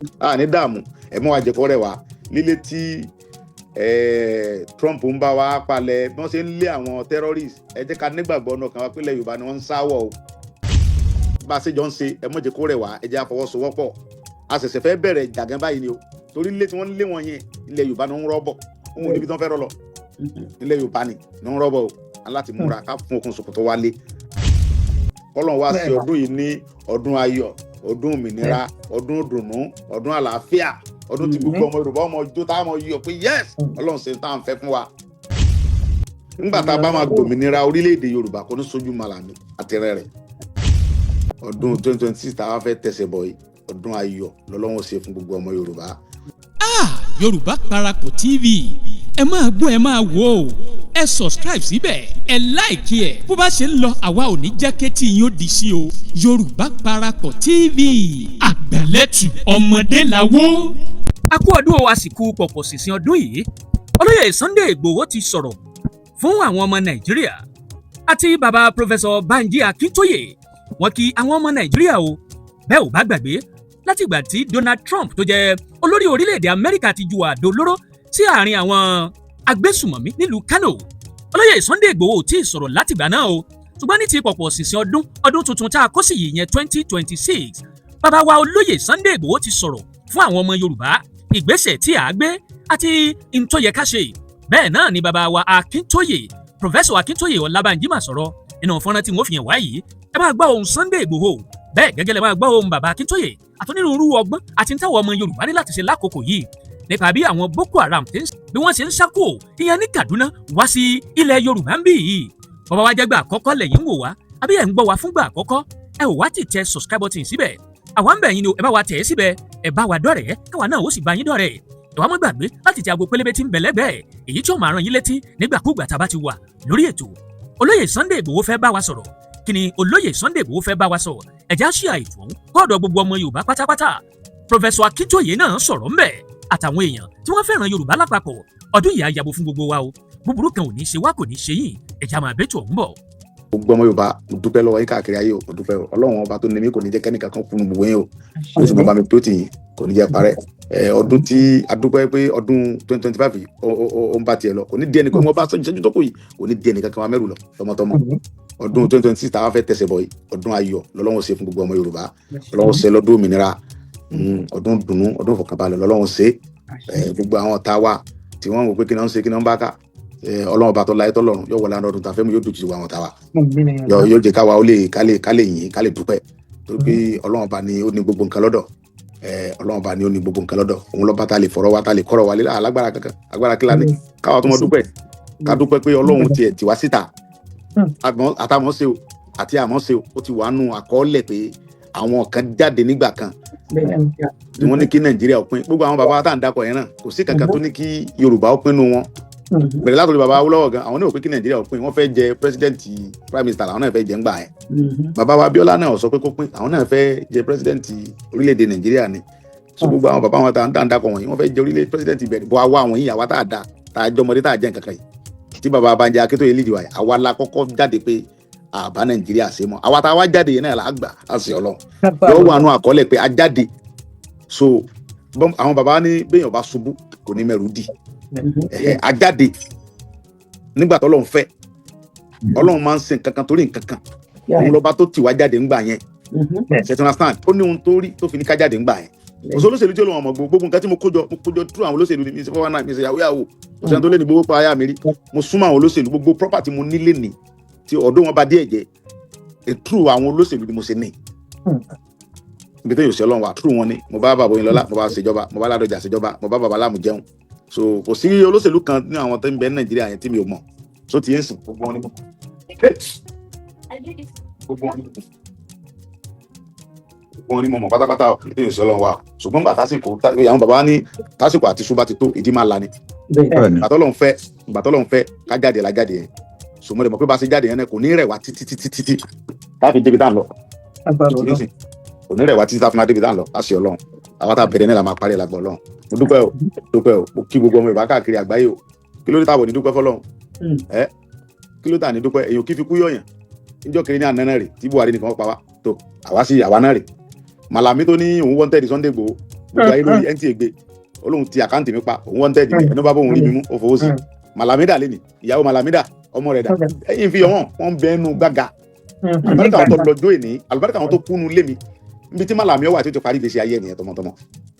ní dààmú ẹ mọ́ wa jẹ́ kó rẹ̀ wá lílé tí Trump ń bá wa palẹ̀ bí wọ́n ṣe ń lé àwọn terrorists ẹ jẹ́ ká nígbàgbọ́ náà kan wá pé ilẹ̀ Yorùbá ni wọ́n ń sáwọ̀ o bá a ṣe jọ ń ṣe ẹ mọ́ jẹ́ kó rẹ̀ wá ẹ jẹ́ àfọwọ́sowọ́pọ̀ a ṣẹ̀ṣẹ̀ fẹ́ bẹ̀rẹ̀ jàgán báyìí ni o torí ilé tí wọ́n ń lé wọn yẹn ilẹ̀ Yorùbá ni wọ́n ń rọ́bọ̀ òun níbi tí wọ́n fẹ́ rọ́ lọ ilẹ̀ Yorùbá ni wọ́n ń rọ́bọ̀ o aláti múra ká fún okùn ṣòkòtò wálé Ọlọ́run wá sí ọdún yìí ní ọdún ayọ̀ ọdún òmìnira ọdún ìdùnnú ọdún àlàáfíà ọdún tí gbogbo ọmọ Yorùbá ọmọ ọjọ́ tá a mọ̀ yọ pé yes Ọlọ́run ṣe tá à ń fẹ́ fún wa nígbà tá a bá máa gbòmìnira orílẹ̀-èdè Yorùbá kò ní sojú Màlàmí àtẹrẹ rẹ̀ ọdún 2026 tá a fẹ́ tẹ̀sẹ̀ bọ̀ yìí ọdún ayọ̀ lọ́lọ́run ṣe fún gbogbo ọmọ Yorùbá. Yorùbá Parapọ̀ TV ẹ máa gbọ́ ẹ máa wò ó ẹ subscribe síbẹ̀ ẹ like ẹ bó bá ṣe ń lọ àwa ò ní jẹ́ kétí yín ó di sí o Yorùbá Parapọ̀ TV àgbàlẹ́tù ọmọdé làwọ́. a kú ọdún àsìkò pọ̀pọ̀ sísìn ọdún yìí olóyè Sunday Igboho ti sọ̀rọ̀ fún àwọn ọmọ Nàìjíríà àti bàbá Professor Banji Akintoye wọ́n kí àwọn ọmọ Nàìjíríà o bẹ́ẹ̀ ò bá gbàgbé látìgbà tí Donald Trump tó jẹ́ olórí orílẹ̀-èdè Amẹ́ríkà ti ju àdó olóró sí àárín àwọn agbésùmọ̀mí nílùú Kano olóyè Sunday Igboho tí ì sọ̀rọ̀ látìgbà náà o ṣùgbọ́n ní ti pọ̀pọ̀ sísìn ọdún tuntun tá a kó sí yìí yẹn 2026 bàbá wa olóyè Sunday Igboho ti sọ̀rọ̀ fún àwọn ọmọ Yorùbá ìgbésẹ̀ tí a gbé àti ìtọ́yẹ ká ṣe bẹ́ẹ̀ náà ni bàbá wa Akintoye Professor Akintoye Ọlábànjí máa sọ̀rọ̀ nínú fọ́nrán tí wọ́n fi hàn wá yìí ẹ máa gbọ́ ohùn Sunday Igboho bẹ́ẹ̀ gẹ́gẹ́ lẹ máa gbọ́ ohùn bàbá Akintoye àtúnirúurú ọgbọ́n àti ntàwọn ọmọ Yorùbá ní láti ṣe lákòókò yìí nípa bí àwọn Boko Haram bí wọ́n ṣe ń ṣákò ìyẹn ní Kaduna wá sí ilẹ̀ Yorùbá ń bì yìí bàbá wa jẹ́gbà àkọ́kọ́ lẹ́yìn wò wá àbí ẹ̀ ń gbọ́ wá fúngbà àkọ́kọ́ ẹ ò wá ti tẹ subscribe button síbẹ̀ àwa ń bẹ̀ yín ni ẹ bá wa tẹ̀ ẹ́ síbẹ̀ ẹ bá wa dọ̀rẹ́ káwa náà ó sì bá yín dọ̀rẹ́ ẹ wá má gbàgbé láti tẹ aago pélébé tí ń bẹ lẹ́gbẹ̀ẹ́ èyí tí ó máa rán yín létí nígbàkúùgbà tá a bá ti wà lórí ètò olóyè Sunday Igboho fẹ́ bá wa sọ̀rọ̀ kí ni olóyè Sunday Igboho fẹ́ bá wa sọ ẹ̀já ṣí àìtó kọ́ọ̀dọ̀ gbogbo ọmọ Yorùbá pátápátá Professor Akintoye náà sọ̀rọ̀ ńbẹ̀ àtàwọn èèyàn tí wọ́n fẹ́ràn Yorùbá lápapọ̀ ọdún yìí á yàgò fún gbogbo wa o búburú kan ò ní ṣe wá kò ní ṣe yín ẹ̀já máa bẹ́tù ọ̀hún bọ̀. gbogbo ọmọ Yorùbá mo dúpẹ́ lọ́wọ́ yín káàkiri ayé o mo dúpẹ́ o Ọlọ́run ọba tó ní mí kò ní jẹ́ kẹ́nìkan kan kúnnú gbogbo yín o ó sì mọ bá mi tó tì yín kò ní jẹ́ parẹ́ ọdún tí a dúpẹ́ pé ọdún 2025 yìí ó ń bá tiẹ̀ lọ kò ní di ẹnìkan wọn bá ṣẹ́jú tó kù yìí kò ní di ẹnìkan kan wa mẹ́rù lọ tọmọtọmọ ọdún 2026 tá a fẹ́ tẹ̀sẹ̀ bọ̀ yìí ọdún ayọ̀ lọ́lọ́run ṣe fún gbogbo ọmọ Yorùbá Ọlọ́run ṣe lọ́dún òmìnira ọdún dùnnú ọdún ìfọ̀kànbalẹ̀ lọ́lọ́run ṣe gbogbo àwọn ọ̀tá wa tí wọ́n wò pé kí náà ń ṣe kí náà ń bá ká Ọlọ́run ọba tó láyé tọ́lọ́run yóò wọlé àná ọdún tá a fẹ́ mú yóò dùn jù àwọn ọ̀tá wa yóò jẹ́ káwa ó lè ká lè yìn ká lè dúpẹ́ torí pé Ọlọ́run ọba ni ó ní gbogbo nǹkan lọ́dọ̀ Ọlọ́run ọba ni ó ní gbogbo nǹkan lọ́dọ̀ òun lọ́ba tá a lè fọ̀rọ̀ wa tá a lè kọ́rọ̀ wa lé alágbára kankan agbára kílá ní káwa tó mọ dúpẹ́ ká dúpẹ́ pé Ọlọ́run tiẹ̀ tì wá síta àtàmọ́ ṣe o àti àmọ́ ṣe o ó ti wà nù àkọọ́lẹ̀ pé àwọn kan jáde nígbà kan tí wọ́n ní kí Nàìjíríà ó pín gbogbo àwọn bàbá tá à ń dakọ̀ yẹn náà kò sí kankan tó ní kí Yorùbá ó pín nù wọn bẹ̀rẹ̀ látọ̀lẹ̀ bàbá Awólọ́wọ̀ gan àwọn náà ò pé kí Nàìjíríà ó pín wọ́n fẹ́ jẹ pírẹsidẹ́ǹtì prime minister àwọn náà fẹ́ jẹ ńgbà yẹn bàbá wa Abíọ́lá náà sọ pé kó pín àwọn náà fẹ́ jẹ pírẹsidẹ́ǹtì orílẹ̀-èdè Nàìjíríà ni so gbogbo àwọn bàbá wọn tá à ń dakọ̀ wọ̀nyí wọ́n fẹ́ jẹ orílẹ̀ pírẹsidẹ́ǹtì bẹ̀rẹ̀ bọ́ àwa àwọn yìí àwa tá a da tá a jọmọdé tá a jẹ́ nǹkan kan yìí tí bàbá Banji Akintoye lead wa yìí àwa la kọ́kọ́ jáde pé àbá Nàìjíríà ṣe mọ́ àwa tá a wá jáde yẹn náà là á gbà á sì Ọlọ́run yóò wà nù àkọọ́lẹ̀ pé a jáde so àwọn bàbá ní béèyàn bá ṣubú kò ní mẹ́rù dì a jáde nígbà tó Ọlọ́run fẹ́ Ọlọ́run máa ń ṣe nǹkan kan torí nǹkan kan òun lọ́ba tó tì wá jáde ńgbà yẹn ṣètìlá stand ó ní ohun tó rí tó fi ní ká jáde ńgbà yẹn òṣèlú olóṣèlú tí olóhùn ọmọ gbogbo nǹkan tí mo kójọ tú àwọn olóṣèlú ní mi ṣe fọwọ́ náà mi ṣe yàwó yàwó òṣèlú tó lé ní gbogbo pa ayá mi rí mo súnmọ́ àwọn olóṣèlú gbogbo property mo nílé ní tí ọ̀dọ́ wọn bá díẹ̀ jẹ́ true àwọn olóṣèlú ni mo ṣe ní ibi tó yóò ṣe Ọlọ́run wa true wọn ni mo bá bàbá Oyinlọ́lá mo bá ṣèjọba mo bá Ládọjà ṣèjọba mo bá bàbá Láàmú jẹun so kò sí olóṣèlú kan ní àwọn tó ń bẹ ní Nàìjíríà yẹn tí mi ò mọ̀ so ti yẹn sìn gbogbo wọn ni mo wọn ni mo mọ̀ pátápátá ibi tó yóò ṣe Ọlọ́run wa ṣùgbọ́n gbà tásìkò àwọn bàbá ní tásìkò àti ṣúbà ti tó ìdí máa la ni gbàtọ́lọ́run fẹ́ ká jáde la jáde yẹn so mo lè mọ̀ pé bá a ṣe jáde yẹn náà kò ní rẹ̀ wá títí káfí débi tá à ń lọ kò ní rẹ̀ wá títí tá a fi máa débi tá à ń lọ láṣẹ Ọlọ́run àwọn tá a bẹ̀rẹ̀ náà la máa parí ẹ̀ lágbọ́ Ọlọ́run mo dúpẹ́ o mo kí gbogbo ọmọ Yorùbá káàkiri àgbáyé o kí ló dé táwọn ní dúpẹ́ fọ́lọ́run kí ló dé ní dúpẹ́ èyàn kí fi kú yọ̀yàn níjọ́ kiri ní àná náà rè tí Buhari nìkan pa wá tó àwa náà rè Màlàmí tó ní òun wanted Sunday Igboho gbogbo ayé lórí NTA gbé olóhùn ti àkáǹtì mi pa òun wanted mi ẹni bá bóun rí mi mú ó fowó sí Malamida lẹ́ni ìyàwó Malamida ọmọ rẹ̀ dà ẹ̀yìn fi wọ́n bẹ́ẹ̀ nù gbága àlùbáríkà àwọn tó lọ́jọ́ èní àlùbáríkà àwọn tó kúnnu lé mi níbi tí Malami ọwọ́ àti tó parí ìgbésí ayé ènìyàn tọmọtọmọ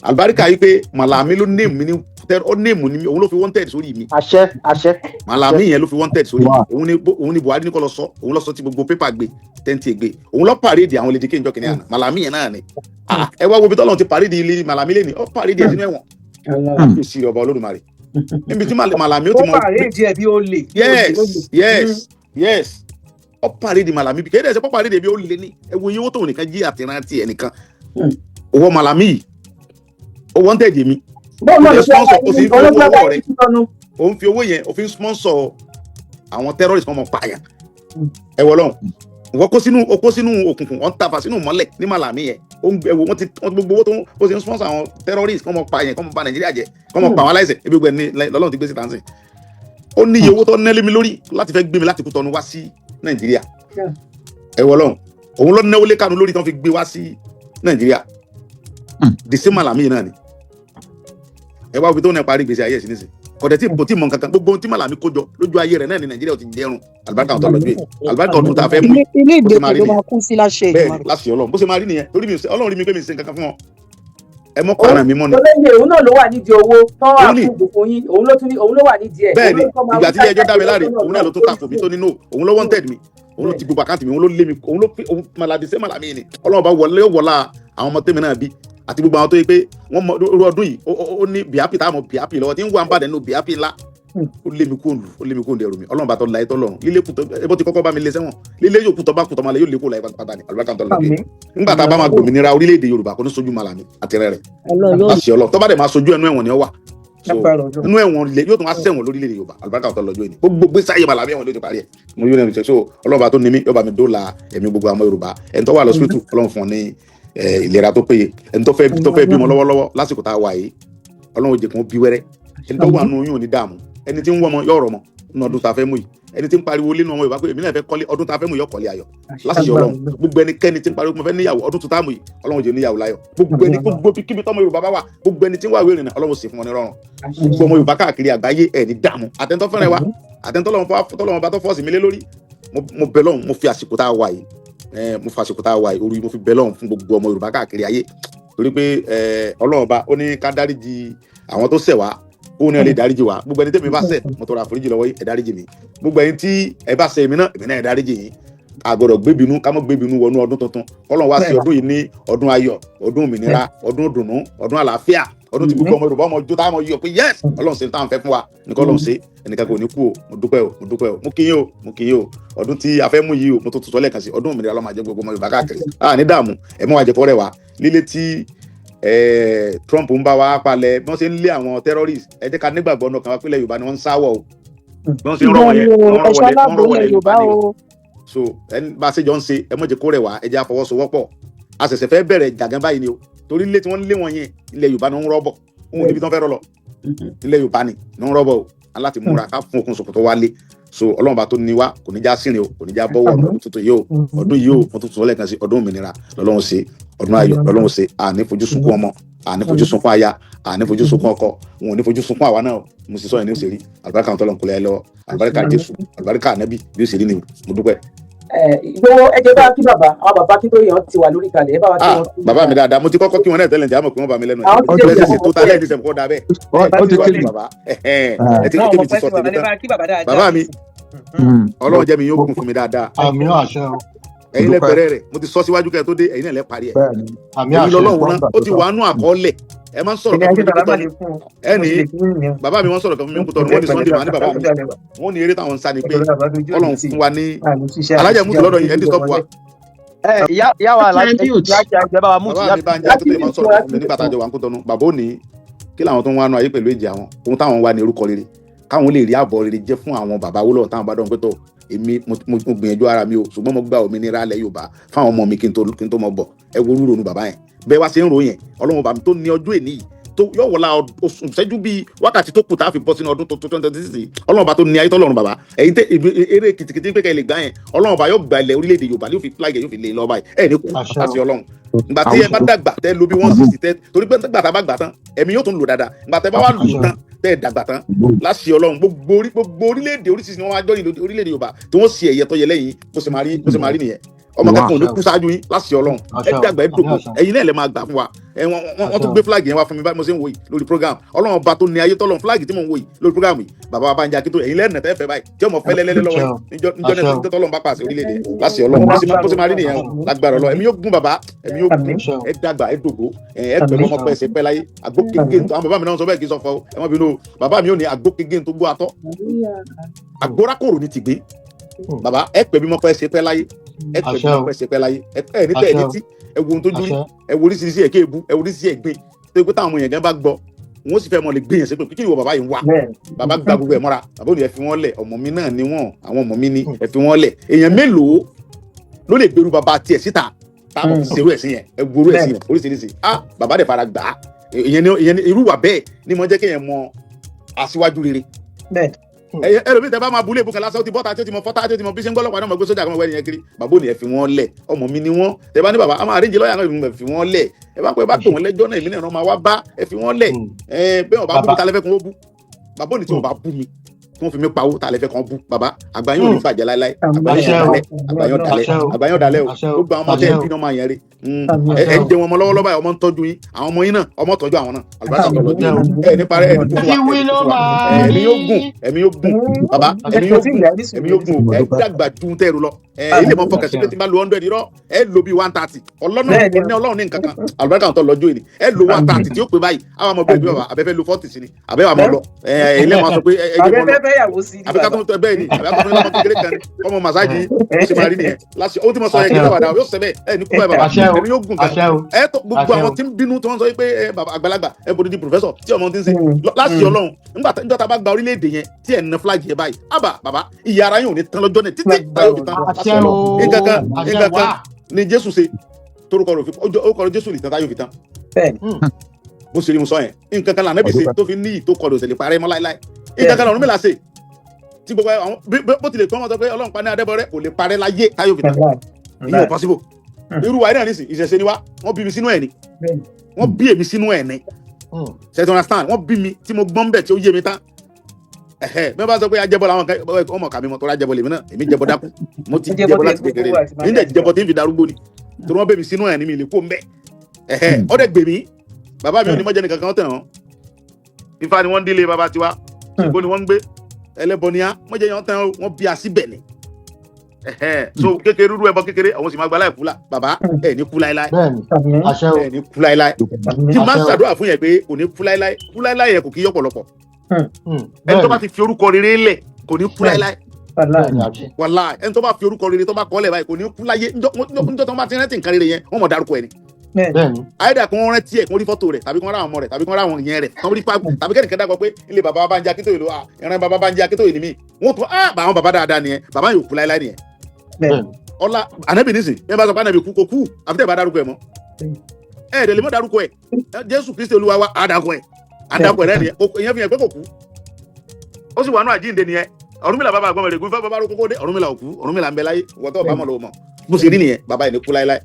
àlùbáríkà yìí pé Malami ló néèmù mi ní ó néèmù ní òun ló fi wanted sórí mi àṣẹ Malami yẹn ló fi wanted sórí mi òun ni Buhari ní kọ́ lọ sọ òun lọ sọ tí gbogbo pépà gbé tẹ́ǹtì gbé òun lọ pàrédì àwọn olè dìkẹ́ ìjọ kìnìún àná Malami yẹn náà ni ẹ wá wo bí tọ́lọ́run ti pàrédì ilé Malami lẹ́ni ó pàrédì ẹ̀ sínú ẹ̀wọ̀n kò sí ọba Olódùmarè níbi tí Malami ó ti mọ pàrédì ẹ̀ bí ó lè yes ó pàrédì Malami bí kéde ẹsẹ pọ pàrédì bí ó lè ní ẹ wo iye owó tó nìkan jí àtìrántì ẹ nìkan owó Malami yìí ó wọ́n tẹ̀dí mi ó ń fi owó yẹn ó fi ń sponsor àwọn terrorist ọmọ pààyàn ẹ wọ lọ́hùn wọ́n kó sínú òkùnkùn wọ́n tàfà sínú mọ́lẹ̀ ní Malami yẹn wọ́n ti gbogbo owó tó ó ti ń sponsor àwọn terrorist kọ́mọ pààyàn kọ́mọ bà Nàìjíríà jẹ́ kọ́mọ pa àwọn aláìṣẹ̀ ebi gbẹ ní lọ́lọ́run ti gbé sí tàǹsìn ó ní iye owó tó nẹ́lé mi lórí láti fẹ́ gbé mi láti Kútọ́nù wá sí Nàìjíríà ẹ wọ lọ́hùn òun ló náwó lé Kánò lórí tó ń fi gbé wá sí Nàìjíríà the same Malami yìí náà ni ẹ wá wí tó ń parí gbèsè ayé ẹ̀sìn nísìn kọ̀dẹ̀ tí kò tí mọ̀ kankan gbogbo tí Malami kó jọ lójú ayé rẹ̀ náà ní Nàìjíríà ò ti jẹrun àlùbáríkà ọ̀tọ̀ lọ́jọ́ yìí àlùbáríkà ọdún tá a fẹ́ mú ilé ìgbèkùn ló máa kú sí láṣẹ bẹ́ẹ̀ láṣẹ Ọlọ́run bó ṣe máa rí nìyẹn torí Ọlọ́run rí mi pé mi ṣe kankan fún wọn ẹ mọ́ kọ́ra mi mọ́ ni. olóyè òun náà ló wà nídìí owó tán wà fún gbogbo yín òun ló wà nídìí ẹ̀. bẹ́ẹ̀ ni ìgbà tí ẹjọ́ dá mi láre òun náà ló tún takò mí tó nínú òun ló wanted mi òun ló ti gbogbo àkáǹtì mi òun ló lé mi òun ló Malami ṣe Malami ni Ọlọ́run bá wọlá àwọn ọmọ tèmi náà bí àti gbogbo àwọn tó yẹ pé wọ́n mọ ọdún yìí ó ní bíápì táwọn bíápì lọ́wọ́ tí ń wá ń bàdẹ̀ nínú bíápì ńlá ó lé mi kó ń dẹrù mi Ọlọ́run bá tọ́ la ẹtọ́ lọ́run lílé kùtọ́ ẹbọ́ ti kọ́kọ́ bá mi lé sẹ́wọ̀n lílé yóò kùtọ́ bá kùtọ́ máa lé yóò lé kó la ẹ̀pá pátá ni àlùbáríkà tọ́ lọ́dún yìí nígbà tá a bá máa gbòmìnira orílẹ̀-èdè Yorùbá kò ní sojú Malami àti rẹ̀ láṣẹ Ọlọ́run tó bá dẹ̀ máa sojú ẹnu ẹ̀wọ̀n ni ó wà inú ẹ̀wọ̀n yóò tún wá sẹ́wọ̀n lórílẹ̀-èdè Yorùbá àlùbáríkà tọ́ lọ́jọ́ yìí gbogbo gbèsè ayé Malami ẹ̀wọ̀n ló ti parí ẹ̀ mo yóò nẹ́nu so Ọlọ́run bá tó ní mi yóò bá mi dóòlà ẹ̀mí gbogbo àwọn Yorùbá ẹni tó wà lọ sípítù Ọlọ́run fún ọ ní ìlera tó péye ẹni tó fẹ́ bímọ lọ́wọ́lọ́wọ́ lásìkò tá a wà yìí Ọlọ́run jẹ́ kí wọ́n bí wẹ́rẹ́ ẹni tó wà nù oyún ò ní dààmú ẹni tí ń wọ́mọ yóò rọmọ nínú ọdún tá a fẹ́ mú yìí ẹni tí ń pariwo lé nínú ọmọ Yorùbá pé èmi náà fẹ́ kọ́lé ọdún tá a fẹ́ mú yìí ọkọ̀lé ayọ̀ láṣìṣe Ọlọ́run gbogbo ẹnikẹ́ni tí ń pariwo pé mo fẹ́ níyàwó ọdún tó tá a mú yìí Ọlọ́run jẹ́ níyàwó láyọ̀ gbogbo kíbi tọ́mọ Yorùbá bá wà gbogbo ẹni tí ń wà wéèrè náà Ọlọ́run sì fún wọn ní rọrùn gbogbo ọmọ Yorùbá káàkiri àgbáyé ẹ̀ ní dààmú àtẹ̀ntọ́ fẹ́rẹ̀ wa àtẹ̀ntọ́ lọ́wọ́ bá tó fọ́ọ̀sì mi lé lórí mo bẹ̀ lọ́hùn mo fi àsìkò tá a wà yìí orí mo fi bẹ̀ lọ́hùn fún gbogbo ọmọ Yorùbá káàkiri ayé torí pé Ọlọ́run bá ó ní ká dáríjì àwọn tó ṣẹ̀ wá ó ní ẹ lè dáríjì wá gbogbo ẹni tẹ́mi bá ṣẹ̀ mo tọrọ àforíjì lọ́wọ́ yìí ẹ dáríjì mi gbogbo ẹni tí ẹ bá ṣẹ̀ èmi náà ẹ dáríjì yìí àgbọ̀dọ̀ gbébinú ká mọ́ gbébinú wọnú ọdún tuntun Ọlọ́run wá sí ọdún yìí ní ọdún ayọ̀ ọdún òmìnira ọdún ìdùnnú ọdún àlàáfíà ọdún tí gbogbo ọmọ Yorùbá ọmọ ọjọ́ táwọn yọ pé yes Ọlọ́run ṣe táwọn fẹ́ fún wa nìkan Ọlọ́run ṣe ẹnìkan kò ní kú o mo dúpẹ́ o mo kí yín o ọdún tí a fẹ́ mú yìí o mo tó tutọ́ lẹ́ẹ̀kan sí ọdún òmìnira Ọlọ́run máa jẹ́ gbogbo ọmọ Yorùbá káàkiri ní dààmú ẹ mọ́ wa jẹ́ fọ́rẹ́ wa lílé tí Trump ń bá wa palẹ̀ bí wọ́n ṣe ń lé àwọn terrorist ẹ jẹ́ ká nígbàgbọ́ náà kan wá pínlẹ̀ Yorùbá ni wọ́n ń sáwọ̀ o bí wọ́n ṣe ń rọ́wọ́ yẹn wọ́n rọ́wọ́ yẹn Yorùbá ni o so ẹni bá a ṣe jọ ń ṣe ẹ mọ̀ jẹ́ kó rẹ̀ wá ẹ jẹ́ àfọwọ́sowọ́pọ̀ a ṣẹ̀ṣẹ̀ fẹ́ bẹ̀rẹ̀ jàgán báyìí ni o torí ilé tí wọ́n lé wọn yẹn ilẹ̀ Yorùbá ni wọ́n ń rọ́bọ̀ òun níbi tí wọ́n fẹ́ rọ́ lọ ilẹ̀ Yorùbá ni wọ́n ń rọ́bọ̀ o aláti múra ká fún okùn ṣòkòtò wálé so Ọlọ́run bá tó ní wá kò ní já sínrin o kò ní já bọ́wọ́ ọdún tuntun yìí o ọdún yìí o mo tuntun lẹ́ẹ̀kan sí ọdún òmìnira lọ́lọ́run ṣe ọdún ayọ̀ lọ́lọ́run ṣe àní fojú sunkún ọmọ àní fojú sunkún aya àní fojú sunkún ọkọ wọn ò ní fojú sunkún àwa náà mo sì sọ yẹn ní òṣèré àlùbáríkà àwọn tọ́lọ̀ ń kulẹ̀ ẹ lọ àlùbáríkà Jésù àlùbáríkà ànábì bí òṣèré ni mo dúpẹ́. Ìgbòho ẹjẹ bá kí bàbá àwọn bàbá Akintoye hàn ti wà lórí kalẹ̀ ẹ bá wa kí wọn. Bàbá mi dáadáa mo ti kọ́kọ́ kí wọn náà tẹ́lẹ̀ ǹjẹ́ àmọ̀ pé wọ́n bá mi lẹ́nu ẹ̀ ọjọ́ ẹ̀sìn tó ta lẹ́yìn ìṣẹ̀mú kọ́ da bẹ́ẹ̀ ẹ ti kébi ti sọ tèmi tán bàbá mi Ọlọ́run jẹ́ mi yóò kún fún mi dáadáa ẹ̀yin lẹ bẹ̀rẹ̀ rẹ̀ mo ti sọ síwájú kẹ́ tó dé ẹ̀yin náà lẹ parí ẹ̀ èmi lọ́lọ́run náà ó ti wà nú àkọọ́lẹ̀ ẹ máa ń sọ̀rọ̀ kan fún mi kútọ́ ni ẹni bàbá mi wọ́n sọ̀rọ̀ kan fún mi kútọ́ ni wọ́n ní Sunday màá ní bàbá mi wọ́n ní eré táwọn ń sá ni pé Ọlọ́run fún wa ní alájà mùsùlùmí lọ́dọ̀ yìí ẹ disturb wa. ìyá wa alájà bàbá mi bá ń jẹ́ àtúntò máa ń sọ̀rọ̀ fún mi nígbà tájọ wà ń kútọ́ nu bàbá ò ní kí làwọn tó ń wá nú ayé pẹ̀lú èjì àwọn ohun táwọn wá ní orúkọ rere káwọn lè rí àbọ̀ rere jẹ́ fún àwọn bàbá wúlọ̀ táwọn bá dọ̀ ń pẹ́tọ̀ èmi mo gbìyànjú ara mi o ṣùgbọ́n mo gba òmìnira alẹ́ Yorùbá fáwọn ọmọ mi kí n tó mọ bọ̀ ẹ wo rúrònú bàbá yẹn bẹ́ẹ̀ wá ṣe ń ro yẹn Ọlọ́run bàbá mi tó ní ọjọ́ èní yìí tó yóò wọlá oṣù ìṣẹ́jú bíi wákàtí tó kù tá a fi bọ́ sínú ọdún tó 2026 ọlọ́run ọba tó ní ayé tọ́lọ́run bàbá ẹ̀yin tẹ eré kìtìkìtì pé kẹ́ lè gbá yẹn ọlọ́run ọba yóò gba ilẹ̀ orílẹ̀-èdè Yorùbá yóò fi flag yóò fi lè lọ báyìí ẹ̀ ní kú àti ọlọ́run ìgbà tí ẹ bá dàgbà tẹ lo bí 160 tẹ torí pé gbà tá a bá gbà tán ẹ̀mí yóò tún lò dáadáa ìgbà tẹ bá wà lò tán tẹ dàgbà tán láṣẹ ọlọ́run gbogbo orílẹ̀-èdè oríṣiríṣi ni wọ́n wá jọ́ orílẹ̀-èdè Yorùbá tí wọ́n ṣe ẹ̀yẹ tó yẹ lẹ́yìn bó ṣe máa rí nìyẹn ọmọ kankan ò ní kú ṣáájú yín láṣẹ ọlọ́run ẹ dàgbà ẹ dògbò ẹ̀yin náà lè máa gbà fún wa wọ́n tún gbé flag yẹn wá fún mi báyìí mo ṣe ń wò yìí lórí program ọlọ́run ọba tó ní ayé tọ́lọ́run flag tí mo ń wò yìí lórí program yìí bàbá wa Banji Akintoye ẹ̀yin lẹ́ẹ̀nà tẹ́ fẹ́ báyìí tí ọmọ fẹ́ lẹ́lẹ́lẹ́ lọ́wọ́ níjọ́ náà tí tọ́lọ́run bá pàṣẹ orílẹ̀-èdè láṣẹ ọlọ́run bó ṣe máa rí nìyẹn lágbára ọlọ́run ẹ̀mí yóò gún bàbá ẹ̀mí yóò gún ẹ dàgbà ẹ dògbò ẹ pẹ̀lú ọmọ pẹ́ ṣe pẹ́ láyé àgbo kége tó àwọn bàbá mi náà sọ bẹ́ẹ̀ kì í sọ fọ ẹ má bínú o bàbá mi ò ní àgbo kége tó gbó atọ́ àgbórákòrò ní tìgbé bàbá ẹ pẹ̀lú ọmọ pẹ́ ṣe pẹ́ láyé ẹ pẹ̀lú ọmọ pẹ́ ṣe pẹ́ láyé ẹ ní tẹ́ ẹ ní tí ẹ wo ohun tó dúró ẹ wo oríṣiríṣi ẹ̀kẹ́ èbú ẹ wo oríṣiríṣi ẹ̀gbin tó pé táwọn ọmọ yẹn gan bá gbọ́ wọn sì fẹ́ mọ lè gbé yẹn sí pé kí ni ìwọ bàbá yìí ń wá bàbá gba gbogbo ẹ̀ mọ́ra bàbá ò ní ẹ fi wọ́n lẹ̀ ọmọ mi náà ni wọ́n àwọn ọmọ mi ni ẹ fi wọ́n lẹ̀ èèyàn mélòó ló lè gbèrú bàbá tiẹ̀ síta táwọn ti ṣerú ẹ̀ sí yẹn ẹ gbòòrò ẹ̀ sí yẹn oríṣiríṣi bàbá dẹ̀ fara gbà á ìyẹn irú wà bẹ́ẹ̀ ni mo jẹ́ kéèyàn mọ aṣíwájú rere ẹlòmíì tẹ bá máa bulé ibùkẹ́ lásán ó ti bọ́ta tí ó ti mọ fọ́tá tí ó ti mọ bí ṣe ń gbọ́ lọ́pàá náà mọ̀ gbé sójà kan mọ̀ wẹ́ni yẹn kiri bàbá ò ní ẹ fi wọ́n lẹ̀ ọmọ mi ni wọ́n tẹ bá ní bàbá a máa àríjì lọ́yà náà ẹ fi wọ́n lẹ̀ ẹ bá pẹ́ bá pè wọ́n lẹ́jọ́ náà èmi náà máa wá bá ẹ fi wọ́n lẹ̀ bẹ́ẹ̀ ọba bú mi ta lẹ́fẹ́ kan ó bú bàbá ò ní tí wọ́n bá bú mi tí wọ́n fi mí pawó ta lẹ́fẹ́ kan bú bàbá àgbáyé ò ní fàjẹ́ láíláí àgbáyé ọ̀dàlẹ̀ o gbogbo àwọn ọmọ tẹ́ ẹ bí náà máa yẹn rí ẹ ń jẹ wọn ọmọ lọ́wọ́lọ́wọ́ báyìí ọmọ ń tọ́jú yín àwọn ọmọ yín náà ọmọ tọ́jú àwọn náà àlùbáṣà tó lọ́jọ́ ẹ ní parẹ́ ẹ ní fún wa ẹ̀mí yóò gùn bàbá ẹ̀mí yóò gùn ẹ dàgbà ju tẹ́rù lọ ilé mọ fọkàn sí pé tí n bá lo 100 irọ́ ẹ lo bí 130 ọlọ́run ní nǹkan kan àlùbáṣà tó lọ́jọ́ yìí ẹ lo 130 tí ó pé báyìí àwọn ọmọ bẹ́ẹ̀ bí bàbá abẹ́fẹ́ lo 40 sí ni àbẹ́wà mọ́ lọ ilé mọ sọ pé ẹ jẹ́ mọ́ lọ àbíká tó ń tọ bẹ́ẹ̀ ni àbíká tó ń lọ́mọ kékeré kan ọmọ màsáàjì ó sì máa rí nìyẹn láti ohun tí mo sọ yẹn kí ló wà dáa yóò sẹ́bẹ̀ ẹ ní kúbẹ̀ bàbá ẹni yóò gùn kan ẹ tó gbogbo àwọn tí ń bínú tí wọ́n sọ pé bàbá àgbàlagbà ẹ bòdì di professor tí ọmọ ti ń ṣe láti ọlọ́run nígbà tá a bá gba orílẹ̀-èdè yẹn tí ẹ̀ ń ná flag yẹn báyìí àbá bàbá ìyá ara yóò ní tán lọ́jọ́ náà títí táyọ̀ fi tán láti ọlọ́run nǹkan kan ni Jésù ṣe torúkọ rẹ̀ Jésù lè tán táyọ̀ fi tán bó ṣe rí mu sọ yẹn nǹkan kan lànà bí ṣe tó fi níyì tó kọlù òṣèlè parẹ́ mọ́ láíláí nǹkan kan lọ́run mi là ṣe tí gbogbo àwọn bó tilẹ̀ kọ́ wọn sọ pé ọlọ́run pa ní adébọ̀rẹ́ kò lè parẹ́ láyé táyọ̀ fi tán ìyẹn ò possible irú wa náà nísìn ìṣẹ̀ṣe ni wá wọ́n bí mi sínú ẹ̀ ni wọ́n bí èmi sínú ẹ̀ ni ṣètò understand wọ́n bí mi tí mo gbọ́n bẹ̀ tí ó yé mi tán bí wọ́n bá sọ pé ajẹ́bọ̀ làwọn kan ọmọ kàmi mọ̀ tó rájẹ́bọ̀ lèmi náà èmi jẹ́bọ̀ dákú mo ti jẹ́bọ̀ láti kékeré ní ní jẹ́bọ̀ tí ń fi darúgbó ni tó wọ́n bẹ̀ mi sínú ẹ̀ ni mi lè kó mbẹ́ ọ̀dẹ̀ gbè mí bàbá mi ò ní mọ́jẹ́ nìkan kan tẹ̀ wọ́n ifá ni wọ́n ń dílé bàbá tiwa ìbò ni wọ́n ń gbé ẹlẹ́bọ̀nìyà mọ́jẹ́ yẹn tẹ̀ wọ́n bí a síbẹ̀ ni so kékeré rúru ẹbọ kékeré àwọn sì máa gba láì kú la bàbá ẹ ní kú láíláí ẹ ní kú láíláí tí máa ń ṣàdúrà fún yẹn pé kò ní kú láíláí yẹn kò kí yọ̀pọ̀lọpọ̀ ẹni tó bá ti fi orúkọ rere lẹ̀ kò ní kú láíláí wàláì ẹni tó bá fi orúkọ rere tó bá kọ́ lẹ̀ báyìí kò ní kú láyé níjọ́ tó bá ti rántí nǹkan rere yẹn wọ́n mọ̀ dárúkọ ẹ̀ ni àyẹ̀dà kí wọ́n rántí ẹ̀ kí wọ́n rí fọ́tò rẹ̀ tàbí kí wọ́n rá àwọn ọmọ rẹ̀ tàbí kí wọ́n rá àwọn ìyẹn rẹ̀ kí wọ́n rí pàgùn tàbí kẹ́nìkan dàgbọ́ pé ilé bàbá Banji Akintoye ló ìran bàbá Banji Akintoye ni mí wọ́n tún àwọn bàbá dáadáa nìyẹn bàbá yóò kú láíláí nìyẹn ọlá ànábì nísìn ẹ bá sọ pé ànábì kú kò kú àfi tẹ́ ẹ bá dárúkọ ẹ mọ́ ẹ dẹ̀ lè mọ́ dárúkọ ẹ Jésù Kristi Olúwa wa àdàkọ ẹ rẹ nìyẹn ìyẹn fi hàn pé kò kú ó sì wà nù àjíǹde nìyẹn Ọ̀rúnmìlà bàbá àgbọ̀n rẹ̀ gún fẹ́ bàbá rókókó dé Ọ̀rúnmìlà òkú Ọ̀rúnmìlà ń bẹ láyé wọ́tọ́ ọ̀bá mọ̀ lọ́wọ́ mọ̀ bó ṣe rí nìyẹn bàbá ẹ̀ ní kú láíláí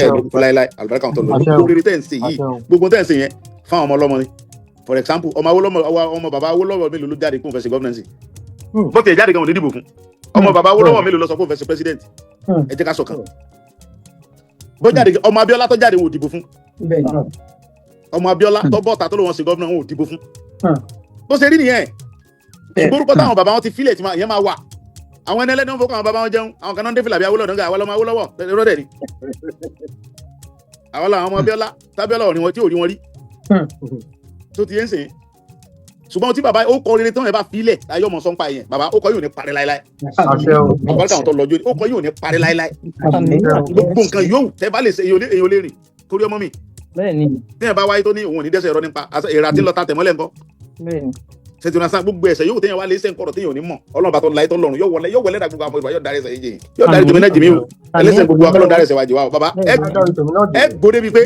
ẹ̀ ní kú láíláí àlùbáríkà kan tó lọ gbogbo rere tẹ́ ń ṣe yìí gbogbo tẹ́ ń ṣe yẹn fáwọn ọmọ ọlọ́mọ ni for example ọmọ bàbá Awólọ́wọ̀ mélòó ló jáde kó fẹ́ ṣe gọ́ọ̀nẹ̀nsì bó ti ẹ̀ jáde gan òní dìbò fún ọmọ bàbá Awólọ́wọ̀ mélòó lọ sọ fún fẹ́ ṣe president ẹ jẹ́ ká sọ̀kan bó jáde ọmọ Abíọ́lá tó jáde wò dìbò fún ọmọ Abíọ́lá tó bọ́ta tó lọ wọn ṣe gọ́ọ̀nà wọn ò dìbò fún bó ṣe rí nìyẹn ìgbórúkọ táwọn bàbá wọn ti fílẹ̀ tí yẹn máa wà àwọn ẹni ẹlẹ́ni wọn fọkàn àwọn bàbá wọn jẹun àwọn kan náà ń dé fìlà bí Awólọ́wọ̀ dọ́gà àwọn ọmọ Awólọ́wọ̀ rọ́dẹ̀ ni àwọn làwọn ọmọ Abíọ́lá tábíọ́lá ò ní wọn tí ò rí wọn rí tó ti yẹn ń sìn ṣùgbọ́n tí bàbá ó kọ rere tán ẹ bá fílẹ̀ láyé ọmọ sọ́npa yẹn bàbá ó kọ yóò ní parẹ́ láíláí ọ̀pọ̀lọpọ̀ àwọn tó lọ́jọ́ ó kọ yóò ní parẹ́ láíláí gbogbo nǹkan yóò tẹ́ bá lè ṣe èyàn ò lè rìn torí ọmọ mi tí ẹ bá wáyé tó ní òun ò ní dẹ́ṣẹ̀ ẹ̀rọ nípa èrà tí ń lọ ta tẹ̀mọ́lẹ̀ ńkọ́ ṣe ti ránṣẹ́ gbogbo ẹ̀ṣẹ̀ yóò téèyàn wá lé ṣe ń kọ̀rọ̀ téèyàn ò ní mọ̀ Ọlọ́run bá tó láyé tó lọ́run yóò wọlé dà gbogbo àwọn ìbá yóò darí ẹ̀ṣẹ̀ yìí yóò darí tèmi náà jì mí o ẹlẹ́ṣẹ̀ gbogbo akọ́lọ́ darí ẹ̀ṣẹ̀ wa jì wá o bàbá ẹ gbódé bíi pé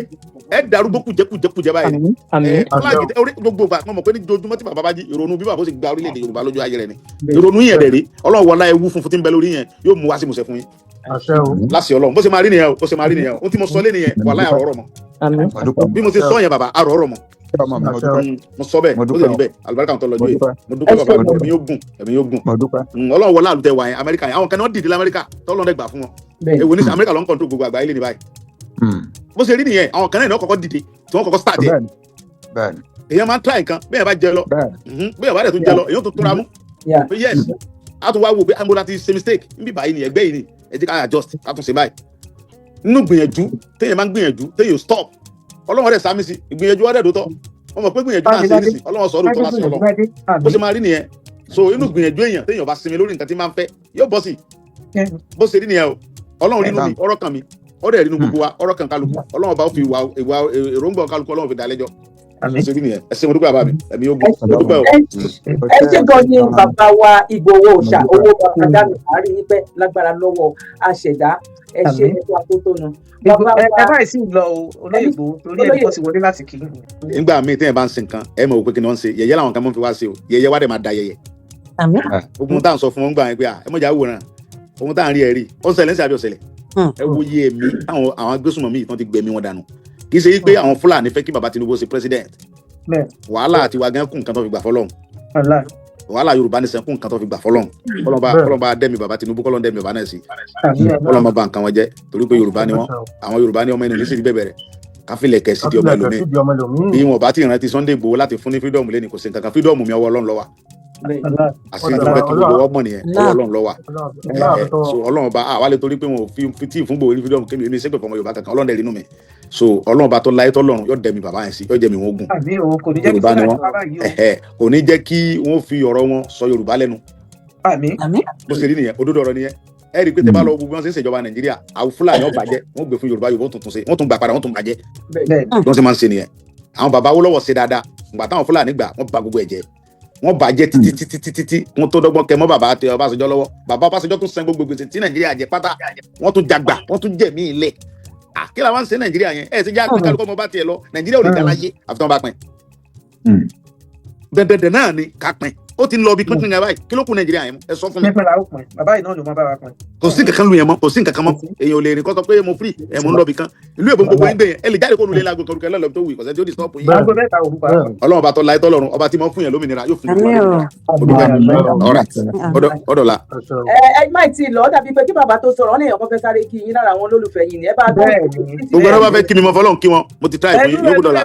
ẹ darúgbó kùjẹkùjẹ báyìí fúláàgì gbogbo bá mọ̀ pé ní dojúmọ́ tí bàbá bá jí ìrònú bí bàbá ó sì gba orílẹ̀-èdè Yorùbá lójú ayé rẹ̀ ni ìrònú yẹn dẹ̀ rí Ọlọ́run wọlá ewu funfun tí ń bẹ lórí yẹn yóò mú wá sí musẹ̀ fún yín láṣẹ Ọlọ́run bó ṣe máa rí nìyẹn ohun tí mo sọ lé nìyẹn wàláhì àrọ̀ ọ̀rọ̀ mọ́ bí mo ti sọ yẹn bàbá àrọ̀ ọ̀rọ̀ mọ́ mo sọ bẹ́ẹ̀ ó sì rí bẹ́ẹ̀ alibarika tó lọ́jọ́ yìí mo dúpẹ́ bàbá ẹ̀mí yóò gùn Ọlọ́run wọlá àlùtẹ̀ wà yẹn Amẹ́ríkà yẹn àwọn kan náà dìde lamẹ́ríkà tọ́lọ́ dẹ̀ gbà fún wọn èwo ní Amẹ́ríkà ló ń kọ́ńtró gbogbo àgbáyé lé ní báyìí bó ṣe rí nìyẹn àwọn kan náà kọ́kọ́ dìde tí wọ́n kọ́kọ́ start ẹ̀ èèyàn máa ń try nǹkan bẹ́ẹ̀ bá jẹ lọ bẹ́ẹ̀ bá dẹ̀ tún jẹ lọ èèyàn tó tóra mú yes a tún wá wo pé ambola ti ṣe mistake níbi báyìí ni ẹgbẹ́ yìí ni ẹ jẹ́ ká adjust ká tún ṣe báyìí nínú gbìyànjú téèyàn máa ń gbìyànjú téèyàn stop Ọlọ́run rẹ̀ sámi sí ìgbìyànjú ọ̀rẹ́ dòótọ́ wọ́n mọ̀ pé gbìyànjú náà ṣe nísì Ọlọ́run sọ̀rọ̀ tó láti Ọlọ́run bó ṣe máa rí nìyẹn so inú gbìyànjú èèyàn téèyàn bá sinmi lórí nǹkan tí máa ń fẹ́ yóò bọ́ sí bó ṣe rí nìyẹn o Ọlọ́run rínú mi ọ̀rọ̀ kan mi ọ̀rẹ́ rínú gbogbo wa ọ̀rọ̀ kan kálukú Ọlọ́run bá fi ìwà èròǹgbà kálukú Ọlọ́run fi dá lẹ́jọ́ ṣe rí nìyẹn ẹ ṣé mo dúpẹ́ bàbá mi ẹ̀mí yóò gbọ́ mo dúpẹ́ o. ẹ ṣe gan ni bàbá wa Ìgbòho ṣá owó bàbá dànù àárín yín pẹ́ lágbára lọ́wọ́ àṣẹ̀dá ẹ ṣe ẹ̀kọ́ àtótónu. ẹ báyìí sì lọ olóyè Ìgbòho torí ẹni tó ti wọlé láti kí. nígbà míì téèyàn bá ń ṣe nǹkan ẹ mọ̀ wò pé kí ni wọ́n ń ṣe yẹ̀yẹ́ làwọn kan mọ́ fi wá ṣe o yẹ̀yẹ́ wá dẹ̀ máa da yẹ̀yẹ́. ogun tá à ń sọ fún wọn gbà yẹn pé ẹ mọ̀jà wòran ohun tá à ń rí ẹ rí ó ń ṣẹlẹ̀ ń ṣe àbí ọ̀ṣẹlẹ̀ ẹ wo iye ẹ̀mí àwọn agbésùnmọ̀mí yìí tán ti gbẹ̀mí wọn dànù kì í ṣe pé àwọn Fúlàní fẹ́ kí bàbá Tinubu ṣe president wàhálà àti wàgán kún nǹkan tó fi gbà fọlọ́run wàhálà Yorùbá ní sẹ́kún nǹkan tó fi gbà fọlọ́run kọ́lọ́ba dẹ́mi bàbá Tinubu kọ́lọ́n dẹ́mi bàbá náà sí kọ́lọ́n bá nǹkan wọn jẹ́ torí pé Yorùbá ni wọ́n àwọn Yorùbá ní ọmọ ẹni nísìsiyìí bẹ̀bẹ̀ rẹ̀ káfílẹ̀ kẹ̀sì di ọmọ ẹlòmíì bí wọn bá ti rántí Sunday Igboho láti fún ní freedom lẹ́ni kò sí nǹkan kan freedom mi ọwọ́ Ọlọ́run ló wà àṣírí tó fẹ́ kí gbogbo ọgbọ̀n nìyẹn ọwọ́ Ọlọ́run ló wà so Ọlọ́run bá àwálé torí pé wọn ò fi tí fún gbòòrò ní freedom kémi èmi ṣépè fọmọ Yorùbá kankan Ọlọ́run dẹ̀ nínú mi so Ọlọ́run bá tó láyé tọ́lọ́run yóò dẹ̀mi bàbá yẹn sí yóò jẹ́mi wọn ogun Yorùbá ni wọn kò ní jẹ́ kí wọ́n fi ọ̀rọ̀ wọn sọ Yorùbá lẹ́nu bó ṣe rí nìyẹn òdodo ọ̀rọ̀ nìyẹn ẹ rí i pé tẹ bá lọ gbogbo wọn ṣe ń ṣèjọba Nàìjíríà àwọn Fúlàní ó bàjẹ́ wọ́n gbé fún Yorùbá Yorùbá wọ́n tún gbà padà wọ́n tún bàjẹ́ bí wọ́n ṣe máa ń ṣe nìyẹn àwọn bàbá Awólọ́wọ̀ ṣe dáadáa ìgbà táwọn Fúlàní gbà wọ́n bà gbogbo ẹ̀ jẹ́ wọ́n bàjẹ́ títí wọ́n tó dọ́gbọ́n kẹ mọ́ bàbá àti Ọbásanjọ́ lọ́wọ́ bàbá Ọbásanjọ́ tún san gbogbo gbèsè tí Nàìjíríà jẹ pátá wọ́n tún jagbà wọ́n tún jẹ̀mí ilẹ̀ kí la wá ń ṣe Nàìjíríà yẹn ẹ̀ ṣe já kálukọ́ ọmọ bá tiẹ̀ lọ Nàìjíríà ò lè dá láyé àfi tí wọ́n bá pín dẹ̀dẹ̀dẹ̀ náà ni ká pín ó ti lọ bí pínpín ní abáyé kí ló kù Nàìjíríà yẹn ẹ sọ fún mi. bàbá yìí náà ló máa bá wa pín. kò sí nǹkan kan lu yẹn mọ́ kò sí nǹkan kan mọ́ èèyàn ò lè rìn kọ́ sọ pé mo free ẹ̀ mo ń lọ bí kan ìlú èbó gbogbo ń gbé yẹn ẹ lè jáde kó nulẹ̀ lágbo kọ̀ọ̀kẹ́ lọ́lọ́ tó wù ìkọ̀sẹ́ tí ó di stop yìí. Ọlọ́run bá tọ́ láyé tọ́lọ́run ọba tí mo fún yẹn lómìnira yóò fún ọdọ̀la. ẹ má ti lọ dàbí pé kí bàbá tó sọ̀rọ̀ ọ̀nà èèyàn kan fẹ́ sáré kí yín lára àwọn olólùfẹ́ yìí ni ẹ bá gbọ́. gbogbo ẹni wọ́n fẹ́ kí mi mọ fọlọ́run kí wọn mo ti try fún yín yókù dọ̀la.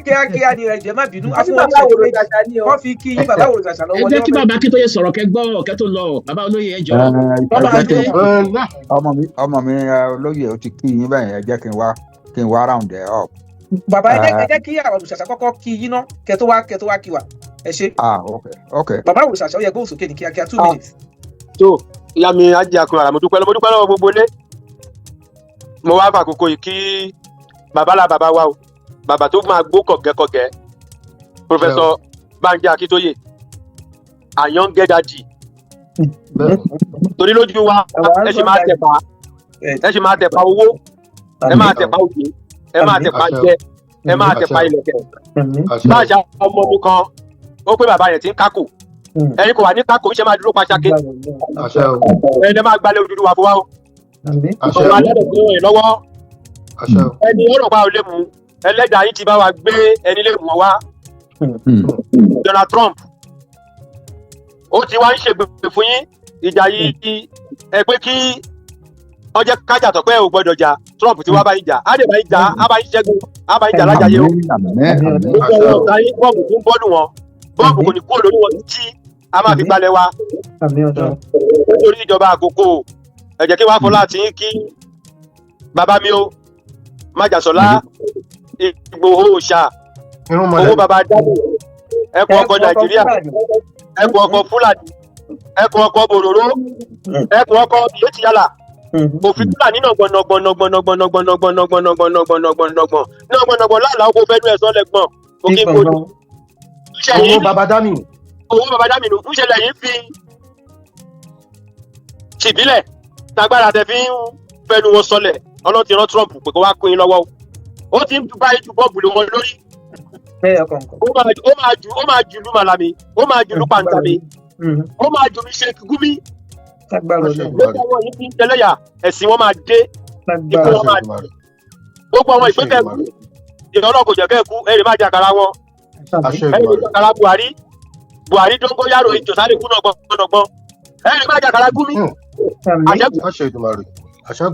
kíákíá ni ẹ̀jẹ̀ má bínú wọ́n fi kí yín bàbá òrò ṣàṣà lọ́wọ́. ẹ jẹ́ kí bàbá Akintoye sọ̀rọ̀ kẹ́ gbọ́ ọ̀kẹ́ tó lọ bàbá olóyè ẹ jọ. ọmọ mi olóyè ó ti kí yín báyìí ẹ jẹ́ kí n wá round ẹ̀ up. bàbá ẹ jẹ́ kí àwọn òrìṣàṣà kọ́kọ́ kí yín náà kẹ́ tó wá kí wa ẹ ṣe. ok. bàbá òrìṣàṣà ó yẹ gbóhùn sókè ní kíákíá 2 minutes. tó ìyá mi ajé akọ̀rọ̀ mo dúpẹ́ lọ́wọ́ gbogbo ilé mo wá fàkókò yìí kí bàbá wa o bàbá tó máa gbó kọ̀gẹ́kọ̀gẹ́ Professor Banji Akintoye àyàngẹ́dàjì torí lójú wa ẹ ṣe máa tẹ̀pa owó ẹ máa tẹ̀pa òjò ẹ máa tẹ̀pa jẹ ẹ máa tẹ̀pa ilẹ̀kẹ̀ báṣà ọmọ mi kan ó pé bàbá yẹn ti ń kákò ẹni kò wà ní kákò iṣẹ́ máa dúró paṣáké ẹni máa gbalẹ̀ òdúdú wa fún wa o ọmọ alẹ́ rẹ̀ fún ẹ lọ́wọ́ ẹni ọ̀rọ̀ pa ò lè mú ẹlẹ́dàá yìí ti bá wa gbé ẹni lè mú ọ wá Donald Trump ó ti wá ń ṣègbè fún yín ìjà yìí ẹ pé kí wọ́n jẹ́ kájà tọ̀ pé ò gbọ́dọ̀ jà Trump ti wá bá yín jà á dẹ̀ bá yín jà á bá yín ṣẹ́gun á bá yín jà lájàyé o gbogbo ọ̀rọ̀ ọ̀tá yín bọ́ọ̀bù tó ń bọ́ọ̀lù wọn bọ́ọ̀bù kò ní kúrò lórí wọn títí a máa fi gbalẹ̀ wa nítorí ìjọba àkókò ẹ jẹ́ kí wàá fọlá àti kí bàbá mi o Májàsọ́lá Ìgbòho ṣá owó bàbá dábò ẹkùn ọkọ̀ Nàìjíríà ẹkùn ọkọ̀ Fúlàní ẹkùn ọkọ̀ Bòròró ẹkùn ọkọ̀ Bìyẹ́tìyálà òfin Fúlàní náà gbọ̀nàgbọ̀n láàlà oko fẹ́nu ẹ̀sán lẹ́gbọ̀n mo kí n bójú. owó baba dami nù ń ṣẹlẹ̀ yìí fi tìbílẹ̀ tagbára tẹ fi ń fẹnu wọn sọlẹ̀ ọlọ́run ti rán Trump pé kó wá kó yín lọ́wọ́ ó ti ń bá ìjù bọ́ọ̀bù lé wọn lórí ó máa jù lú màlàmí ó máa jù lú pàǹtàmí ó máa jù mí ṣe gúmí gbogbo àwọn yìí fi ń tẹlẹ́yà ẹ̀sìn wọn máa dé ipò wọn máa dé gbogbo àwọn ìpínlẹ̀ kú ìrọ̀lọ́ kò jẹ́ kẹ́ẹ̀kú ẹ̀rì máa jàkàrà wọn ẹ̀rì máa jàkàrà Buhari dóńgó yàrá ìjọ sáré kú nọgbọ́n ẹ̀rì máa jàkàrà gúmí àṣẹ́gun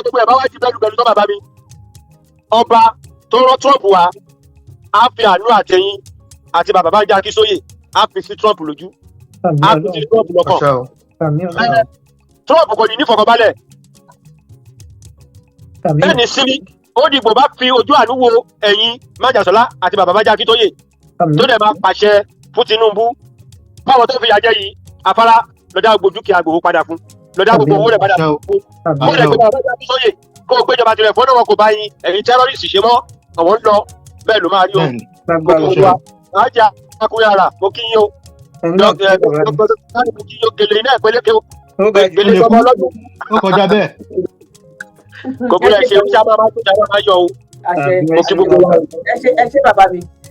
gbogbo ẹ̀ bá wá jí bẹ́lú tó bàbá mi ọba tó rán Trump wá á fi àánú àtẹ̀yìn àti bàbá bá jẹ́ Akínsóyè á fi sí Trump lójú á fi sí Trump lọ́kàn Trump kò ní nífọ̀kànbalẹ̀ bẹ́ẹ̀ ni síbi ó dìbò bá fi ojú àánú wo ẹ̀yìn Májàsọ́lá àti bàbá bá jẹ́ Akínsóyè tó dẹ̀ máa pàṣẹ fún Tinubu báwọn tó fi yà jẹ́ yìí afárá lọ́dá gbogbo dúkìá Ìgbòho padà fún lọ́dá gbogbo owó rẹ̀ padà fún ó lè gbé bàbá jáde sóyè kó o gbéjọba tirẹ̀ fọ́nà wọn kò bá yín ẹ̀yin tẹ́rọ́rìsì ṣe mọ́ àwọn ń lọ bẹ́ẹ̀ ló máa rí o gbogbo wa àjà akúrẹ́ ara mo kí yín o mo kí yín o gèlè iná ìpẹ́lẹ́kẹ́ o gèlè ọmọ ọlọ́dún ó kọjá bẹ́ẹ̀ kò gbúdọ̀ ṣe ń sábà máa tó dára máa yọ o mo kí gbogbo wa.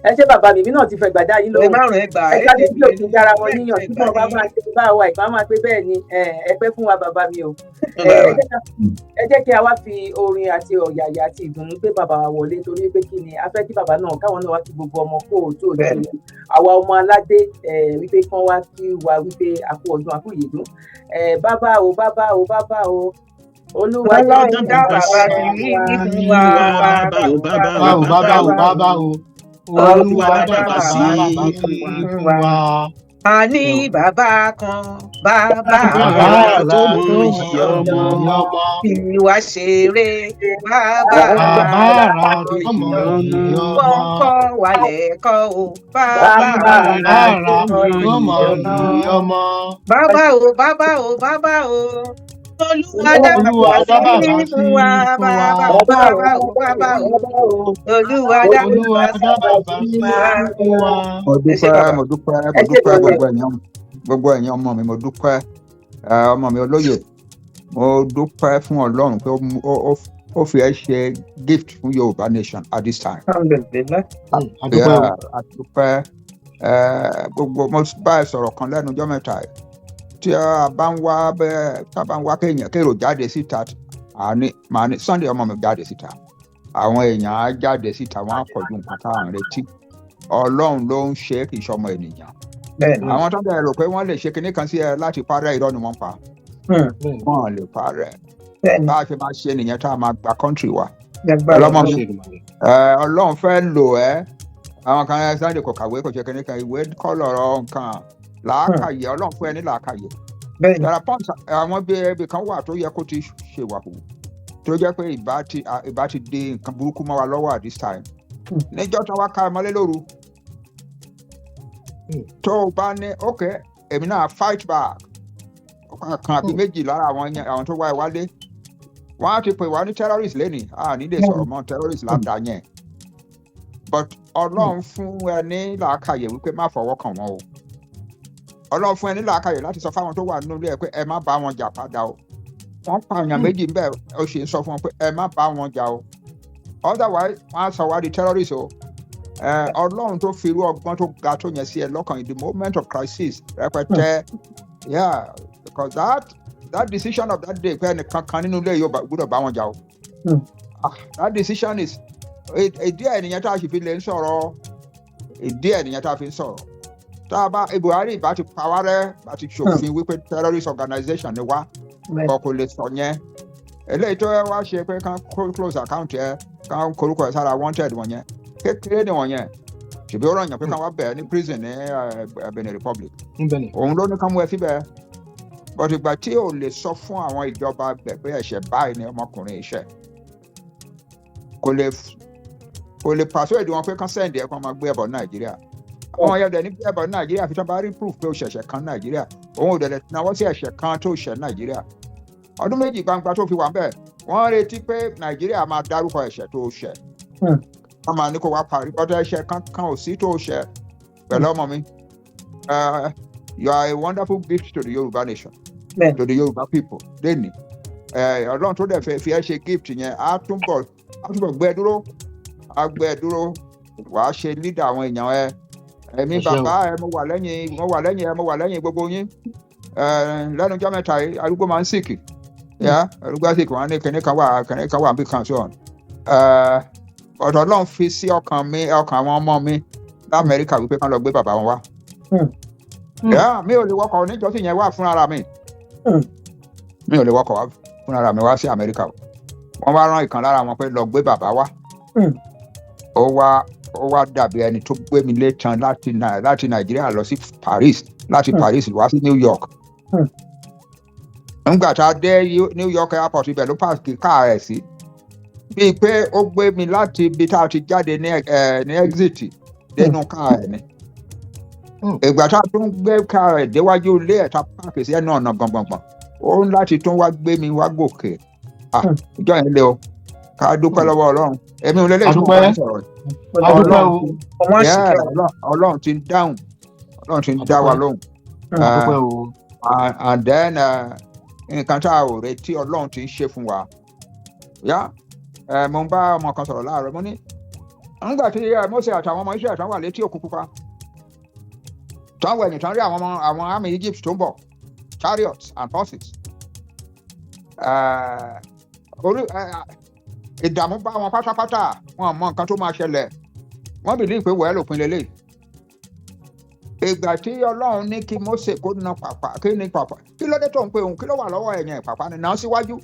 ẹ ṣe bàbá mi náà ti fẹ́ gbàdá yín lọ́wọ́ ẹ jáde bí òkè dára wọn níyàn tí wọn bá máa ṣe bá wa ìbá máa pé bẹ́ẹ̀ ni ẹ pẹ́ fún wa bàbá mi o ẹ jẹ́ kí a wá fi orin àti ọ̀yàyà àti ìdùnnú pé bàbá wa wọlé torí pé kí ni a fẹ́ kí bàbá náà káwọn náà wá kí gbogbo ọmọ kó òótọ́ òjò àwa ọmọ aládé wípé kán wá kí wa wípé àkú ọdún àkú ìyèdún bàbá o Olúwa jẹ́ ká bàbá sí fún wa bàbá o Olúwa bàbá sí fún wa. A ní bàbá kan bàbá tó mú yí ọmọ fi wá ṣeré bàbá tó mú yí ọmọ wọ́n kọ́ wa lẹ́kọ́ o bàbá tó mú yí ọmọ. bàbá o Olúwa dá bàbá sí fún wa bàbá o Olúwa dá bàbá sí fún wa. mo dúpẹ́ gbogbo ẹ̀yin ọmọ mi mo dúpẹ́ ọmọ mi olóyè mo dúpẹ́ fún Ọlọ́run pé ó fi ẹ́ ṣe gift fún Yorùbá nation at this time. àdúpẹ́ gbogbo mo bá ẹ sọ̀rọ̀ kan lẹ́nu ọjọ́ mẹ́ta tí a bá ń wá kéèyàn kéèrò jáde síta màá ní Sunday ọmọ mi jáde síta àwọn èèyàn á jáde síta wọn á pọ̀jù nǹkan táwọn retí Ọlọ́run ló ń ṣe kì í ṣọmọ ènìyàn àwọn tó bẹ̀rẹ̀ rò pé wọ́n lè ṣe kinní kan sí ẹ láti parẹ́ irọ́ ni wọ́n pa wọ́n lè parẹ́ bá a ṣe máa ṣe nìyẹn tá a máa gba country wa Ọlọ́run fẹ́ lò ẹ́ àwọn kan Sunday kò kàwé kò ṣe kinní kan ìwé kọ́ lọ́rọ̀ nǹkan làákàyè Ọlọ́run fún ẹ ní làákàyè yàrá pọ́ǹsì àwọn ibi kan wà tó yẹ kó ti ṣèwà kù tó jẹ́ pé ìbá ti di nǹkan burúkú mọ́ wa lọ́wọ́ at this time níjọ́ tí wọ́n ká ẹ mọ́lé lóru tó o bá ní ok èmi náà fight back kan àbí méjì lára àwọn tó wá ẹ wálé wọ́n á ti pè wá ní terrorist lẹ́nìí nílé sọ̀rọ̀ mọ́ terrorist ládàá yẹn but Ọlọ́run fún ẹ ní làákàyè wípé má fọwọ́ kàn wọ́n o Ọlọ́run fún ẹ ní làákàyè láti sọ fáwọn tó wà nínú ilé ẹ pé ẹ má bá wọn jà padà o wọ́n pààyàn méjì ńbẹ̀ ó sì ń sọ fún wọn pé ẹ má bá wọn jà o otherwise wọ́n á sọ wá di terrorist o Ọlọ́run tó fi irú ọgbọ́n tó ga tó yẹn sí ẹ lọ́kàn in the moment of crisis rẹpẹtẹ because that decision of that day pé ẹnìkan kan nínú ilé yóò gbọ́dọ̀ bá wọn jà o that decision is ìdí ẹ̀ nìyẹn tá a sì fi lè ń sọ̀rọ̀ ìdí ẹ̀ nìyẹn tá a fi ń sọ̀rọ̀ tá a bá Buhari bá ti pa wá rẹ́ bá ti ṣòfin wípé terrorist organization ni wá kò lè sọ yẹn eléyìí tó wá ṣe pé kán close account ẹ kán korúkọ ẹ sára wanted wọ̀nyẹn kékeré ni wọ̀nyẹn ṣùgbọ́n ó rọ̀yàn pé kán wá bẹ̀ ní prison ní Benin Republic òun ló ní kán mú ẹ síbẹ̀ but ìgbà tí ò lè sọ fún àwọn ìjọba bẹ̀ pé ẹ̀ṣẹ̀ báyìí ni ọmọkùnrin iṣẹ́ kò lè persuade wọn pé kán send ẹ kán máa gbé ẹbọ Nàìjíríà àwọn ẹ̀yà dẹ̀ ní gbé ẹbọ Nàìjíríà fi tán bá rí proof pé ó ṣẹ̀ṣẹ̀ kan Nàìjíríà òun ò dẹ̀ náwó sí ẹ̀ṣẹ̀ kan tó ṣẹ̀ Nàìjíríà ọdún méjì gbangba tó fi wà bẹ́ẹ̀ wọ́n retí pé Nàìjíríà máa dárúkọ ẹ̀ṣẹ̀ tó ṣẹ̀ wọ́n máa ní kó wá parí bọ́tẹ́ ẹ̀ṣẹ̀ kankan ò sí tó ṣẹ pẹ̀lú ọmọ mi. You are a wonderful gift to the Yoruba nation, to the Yoruba people. Lẹ́nìí ọlọ́run tó dẹ̀ fẹ́ fi ẹ́ ṣe gift yẹn á túbọ̀ gbé ẹ dúró, wàá ṣe leader àwọn èèyàn ẹ. Èmi bàbá ẹ mo wà lẹ́yìn gbogbo yín. Lẹ́nu ọjọ́ mẹ́ta yìí arúgbó máa ń sìkì. Arúgbó sìkì wọn ní kinní kan wà bí kan sọ̀rọ̀. Ọ̀dọ̀ ọlọ́run fi sí ọkàn àwọn ọmọ mi l'Amẹ́ríkà wípé kán lọ gbé bàbá wọn wá. Mi ò lè wọkọ̀ oníjọ́sìn yẹn wá fún ara mi. Mi ò lè wọkọ̀ wá fún ara mi wá sí Amẹ́ríkà. Wọ́n wá rán ìkan lára wọn pé lọ gbé bàbá wá. Ó wá dàbí ẹni tó gbé mi létan láti Nàìjíríà lọ sí Paris, láti Paris wá sí New York. Nígbà tá a dé New York airport ibẹ̀ ló pàṣẹ káà rẹ̀ sí. Bíi pé ó gbé mi láti ibi tá a ti jáde ní exit dénú káà rẹ̀ ni. Ìgbà tá a tún gbé káà rẹ̀ déwájú ilé ẹ̀ tá a pàṣẹ sí ẹnu ọ̀nà gbọ̀ngbọ̀ngbọ̀n. Ó ń láti tún wá gbé mi wá gòkè. Ìjọ yẹn lé o, ká dúpẹ́ lọ́wọ́ Ọlọ́run. Èmi ò lélẹ́yìn tó bá ń sọ̀rọ̀. Ọlọ́run ti ń dáhùn, Ọlọ́run ti ń dá wa lóhùn. And then nǹkan tá a ò retí Ọlọ́run ti ń ṣe fún wa. Mo ń bá ọmọ kan sọ̀rọ̀ láàárọ̀, mo ní nígbà tí Mósè àtàwọn ọmọ Ísírẹ́lì tán wà létí òkun pupa, tán wẹ̀yìn tán rí àwọn army Egypt tó ń bọ̀, chariots and horses. Ìdààmú bá wọn pátápátá, wọn mọ nǹkan tó máa ṣẹlẹ̀, wọ́n bìlí pé wẹ́ẹ́ lòpin lélẹ̀. Ìgbà tí Ọlọ́run ní kí Mósè kó na pàpà, kí ni pàpà, kí ló dé tó ń pe òun, kí ló wà lọ́wọ́ ẹ̀yìn pàpà ni náà síwájú.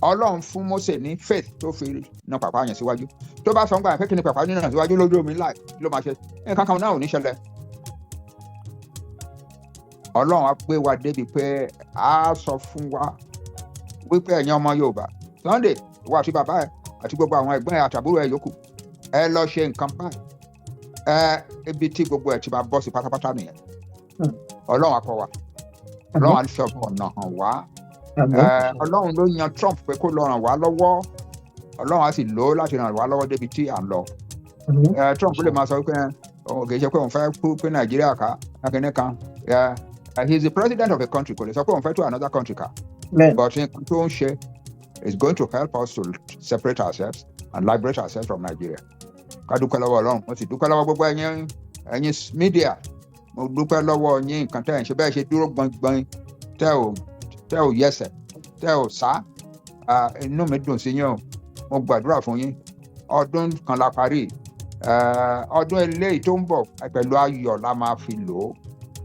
Ọlọ́run fún Mósè ní faith tó fi na pàpà yẹn síwájú. Tó bá sọ ń gbà pé kí ni pàpà nínú síwájú lójú omi láì ló máa ṣe, nǹkan kan náà ò ní ṣẹlẹ̀. Ọlọ́run á gbé wa débi pé á sọ fún wa wípé ẹ̀yin ọmọ Yorùbá, Sunday wà àti bàbá ẹ̀ àti gbogbo àwọn ẹ̀gbọ́n ẹ̀ àtàbúrò ẹ̀ yòókù, ẹ lọ ṣe nǹkan báyìí. Ibi tí gbogbo ẹ̀ ti máa bọ́ sí pátápátá nìyẹn. Ọlọ́run á kọ́ wa, Ọlọ́run á fi ọ̀nà hàn wá. Ọlọ́run ló yan Trump pé kó lọ ràn wá lọ́wọ́, Ọlọ́run á sì lò ó láti ràn wá lọ́wọ́ débi tí à ń lọ. Trump lè máa sọ pé kì í ṣe pé òun fẹ́ kú pé Nàìjíríà ká akíní kan. He is the president of a country, kò lè sọ pé òun fẹ́ tó another country ká. But nǹkan tó ń ṣe is going to help us to separate ourselves and liberate ourselves from Nigeria. Ká dúpẹ́ lọ́wọ́ Ọlọ́run, mo sì dúpẹ́ lọ́wọ́ gbogbo ẹ̀yin media, mo dúpẹ́ lọ́wọ́ yín nǹkan tẹ́ ẹ̀ ń ṣe bẹ́ẹ̀ ṣe dúró gbọ̀ngbọ̀n tẹ́ ò yẹsẹ̀ tẹ́ ò sá. Inú mi dùn sí yín o, mo gbàdúrà fún yín. Ọdún kan la parí, ọdún eléyìí tó ń bọ̀ pẹ̀lú ayọ̀ la máa fi lò ó.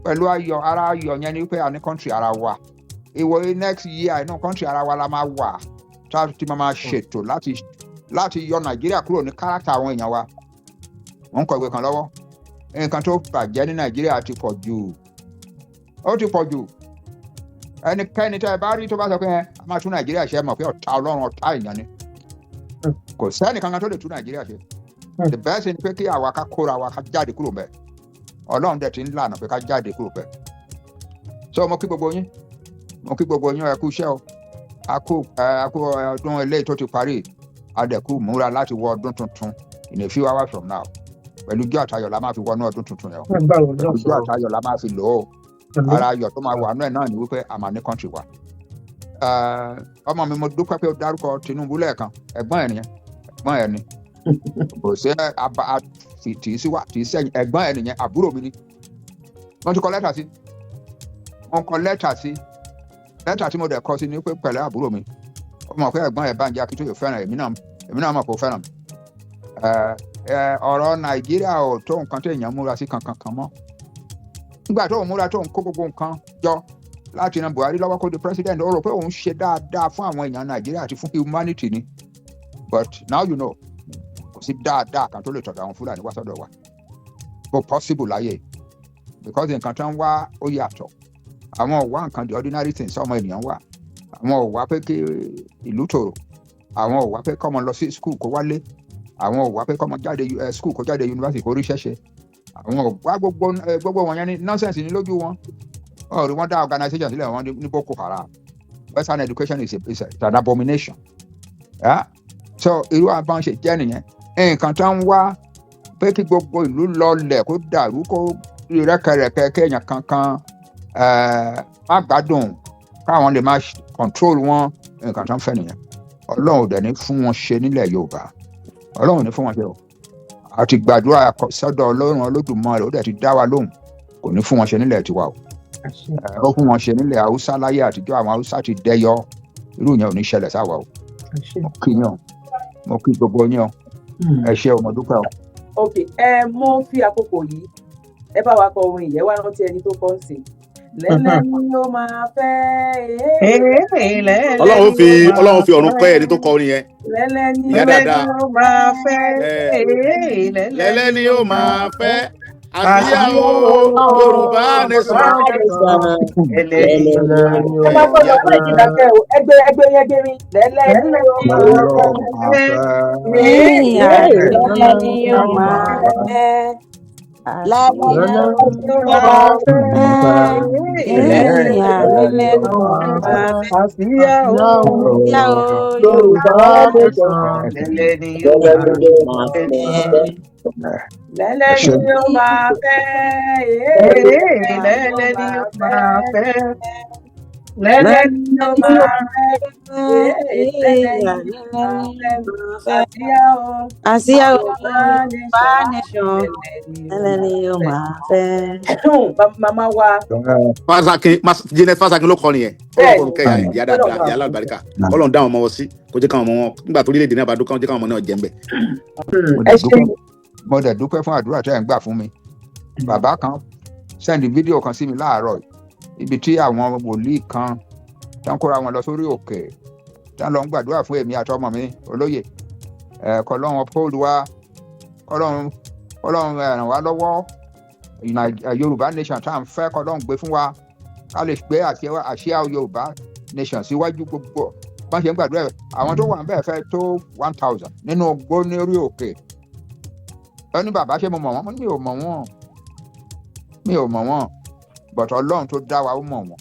Pẹ̀lú ayọ̀, ara ayọ̀ yẹn ni wípé a ní country ara wa. Ìwòye next year inú country ara wa la máa wà tá a ti máa ṣètò láti yọ Nàìjíríà kúrò ní káràkítà àwọn èèyàn wa. Wọ́n ń kọ ìwé kan lọ́wọ́. Nǹkan tó bàjẹ́ ní Nàìjíríà ti pọ̀ jù. Ó ti pọ̀ jù. Ẹnikẹ́ni tẹ́ ẹ bá rí tó bá sọ pé a máa tún Nàìjíríà ṣe, mọ̀ pé ọ̀tá Ọlọ́run ọ̀tá èèyàn ni. Kò sẹ́ni kankan tó lè tún Nàìjíríà ṣe. The best thing ni pé kí àwa ká kóra wa ká jáde kúrò bẹ́ẹ̀. Ọlọ́run dẹ̀ ti ń lànà pé ká jáde kúrò bẹ́ẹ̀. So mo kí gbogbo yín ẹ kú iṣẹ́ o. A kú ọdún eléyìí tó ti parí, a dẹ̀ kú múra láti wọ ọdún tuntun in a few hours from now. Pẹ̀lú ijó àtayọ̀ la máa fi wọnú ọdún tuntun yẹn o. Pẹ̀lú ijó àtayọ̀ la máa fi lò ó. Ara ayọ̀ tó máa wà nú ẹ̀ náà ni wípé a máa ní country wa. Ọmọ mi mo dúpẹ́ pé ó dárúkọ Tinubu lẹ́ẹ̀kan, ẹ̀gbọ́n ẹ̀ ni. Kò sí tì í sẹ́yìn, ẹ̀gbọ́n ẹ̀ nìyẹn, àbúrò mi ni. Wọ́n ti kọ lẹ́tà sí. Lẹ́tà tí mo dẹ̀ kọ sí ni pé pẹ̀lẹ́ àbúrò mi. Ó mọ̀ pé ẹ̀gbọ́n ẹ̀ Bánjí Akíntóyè fẹ́ràn èmi náà mọ̀ pé ó fẹ́ràn mi. Ọ̀rọ̀ Nàìjíríà ò tó nǹkan tó èèyàn múra sí kankan mọ́. Nígbà tó ń múra tó ń kó gbogbo nǹkan jọ láti ran Buhari lọ́wọ́ kó di president, ó rò pé òun ṣe dáadáa fún àwọn èèyàn Nàìjíríà àti fún humanity ni. But now you know, kò sí dáadáa kan tó lè tọ̀dọ̀ àwọn Fúlàní wá sọ́dọ̀ wa. Kò possible láyé, because nǹkan tó ń wá ó yàtọ̀. Àwọn ò wá nǹkan the ordinary things ọmọ ènìyàn wà. Àwọn ò wá pé kí ìlú tòrò. Àwọn ò wá pé kọ́mọ lọ sí school kó wálé. Àwọn ò wá pé kọ́mọ jáde school kó jáde university kó ríṣẹ́ ṣe. Àwọn ò wá gbogbo wọn yẹn ní nonsense ní lójú wọn. Ọ̀rẹ́ wọn dá organization sílẹ̀ wọn ní Boko Haram. Western education is an abomination. So so irú àbọ̀n ṣe jẹ́ nìyẹn nǹkan tó ń wá pé kí gbogbo ìlú lọlẹ̀ kó dàrú kó rẹ́kẹrẹ́kẹ́ kéèyàn kankan má gbádùn káwọn lè máa control wọn nǹkan tó ń fẹ́ nìyẹn ọlọ́run ò dẹ̀ ní fún wọn ṣe nílẹ̀ yorùbá ọlọ́run ò ní fún wọn ṣe o àti gbàdúrà sọ́dọ̀ ọlọ́run olódùmarè ó dẹ̀ ti dá wa lóhùn kò ní fún wọn ṣe nílẹ̀ tiwa o ó fún wọn ṣe nílẹ̀ haúsá láyé àtijọ́ àwọn haúsá ti dẹyọ irú yẹn ò ní ṣẹlẹ̀ sáwa o mo kí yín o mo kí gbogbo yín o ẹ ṣé o mo dúpẹ́ o. ok mo fi àkókò yìí ẹ bá wa kọ orin ìyẹn wá rántí ẹni tó kọ ń sìn lẹ́lẹ́ ni ó máa fẹ́. ọlọ́run fi ọ̀run pẹ́ ẹni tó kọ orin yẹn. lẹ́lẹ́ ni ó máa fẹ́. lẹ́lẹ́ ni ó máa fẹ́. àbíyáwó Yorùbá nation. ẹ bá gbọ́dọ̀ ọ̀pọ̀ ìdílàkẹ́ o ẹgbẹ́ yẹn gbérí lẹ́lẹ́ ni ó máa fẹ́. lẹ́lẹ́ ni ó máa fẹ́. Mama wa Fasakin ló kọ nìyẹn Ọlọ́run kẹyà ìyá dáadáa ìyá alábàríkà Ọlọ́run dá àwọn ọmọ wọn sí kó jẹ́ káwọn ọmọ wọn nígbà tó orílẹ̀-èdè náà bá dúkọ́ jẹ́ káwọn ọmọ náà jẹ́ ń bẹ̀. mo dẹ̀ dúpẹ́ fún àdúrà tẹ́ ẹ̀ ń gbà fún mi bàbá kan sẹ́ndì fídíò kan sí mi láàárọ̀ ibi tí àwọn wòlíì kan tó ń kóra wọn lọ sórí òkè tó ń lọ ń gbàdúrà fún èmi àtọmọ mi olóyè kọlọ́run uphold wa kọlọ́run ràn wá lọ́wọ́ Yorùbá nation tá à ń fẹ́ kọlọ́run gbé fún wa ká lè gbé àsíá Yorùbá nation síwájú gbogbo bá ṣe ń gbàdúrà àwọn tó wà ń bẹ́ẹ̀ fẹ́ tó 1000 nínú ogbó ní orí òkè ó ní bàbá ṣé mo mọ̀ wọ́n mi ò mọ̀ wọ́n but Ọlọ́run tó dá wa ó mọ̀ wọ́n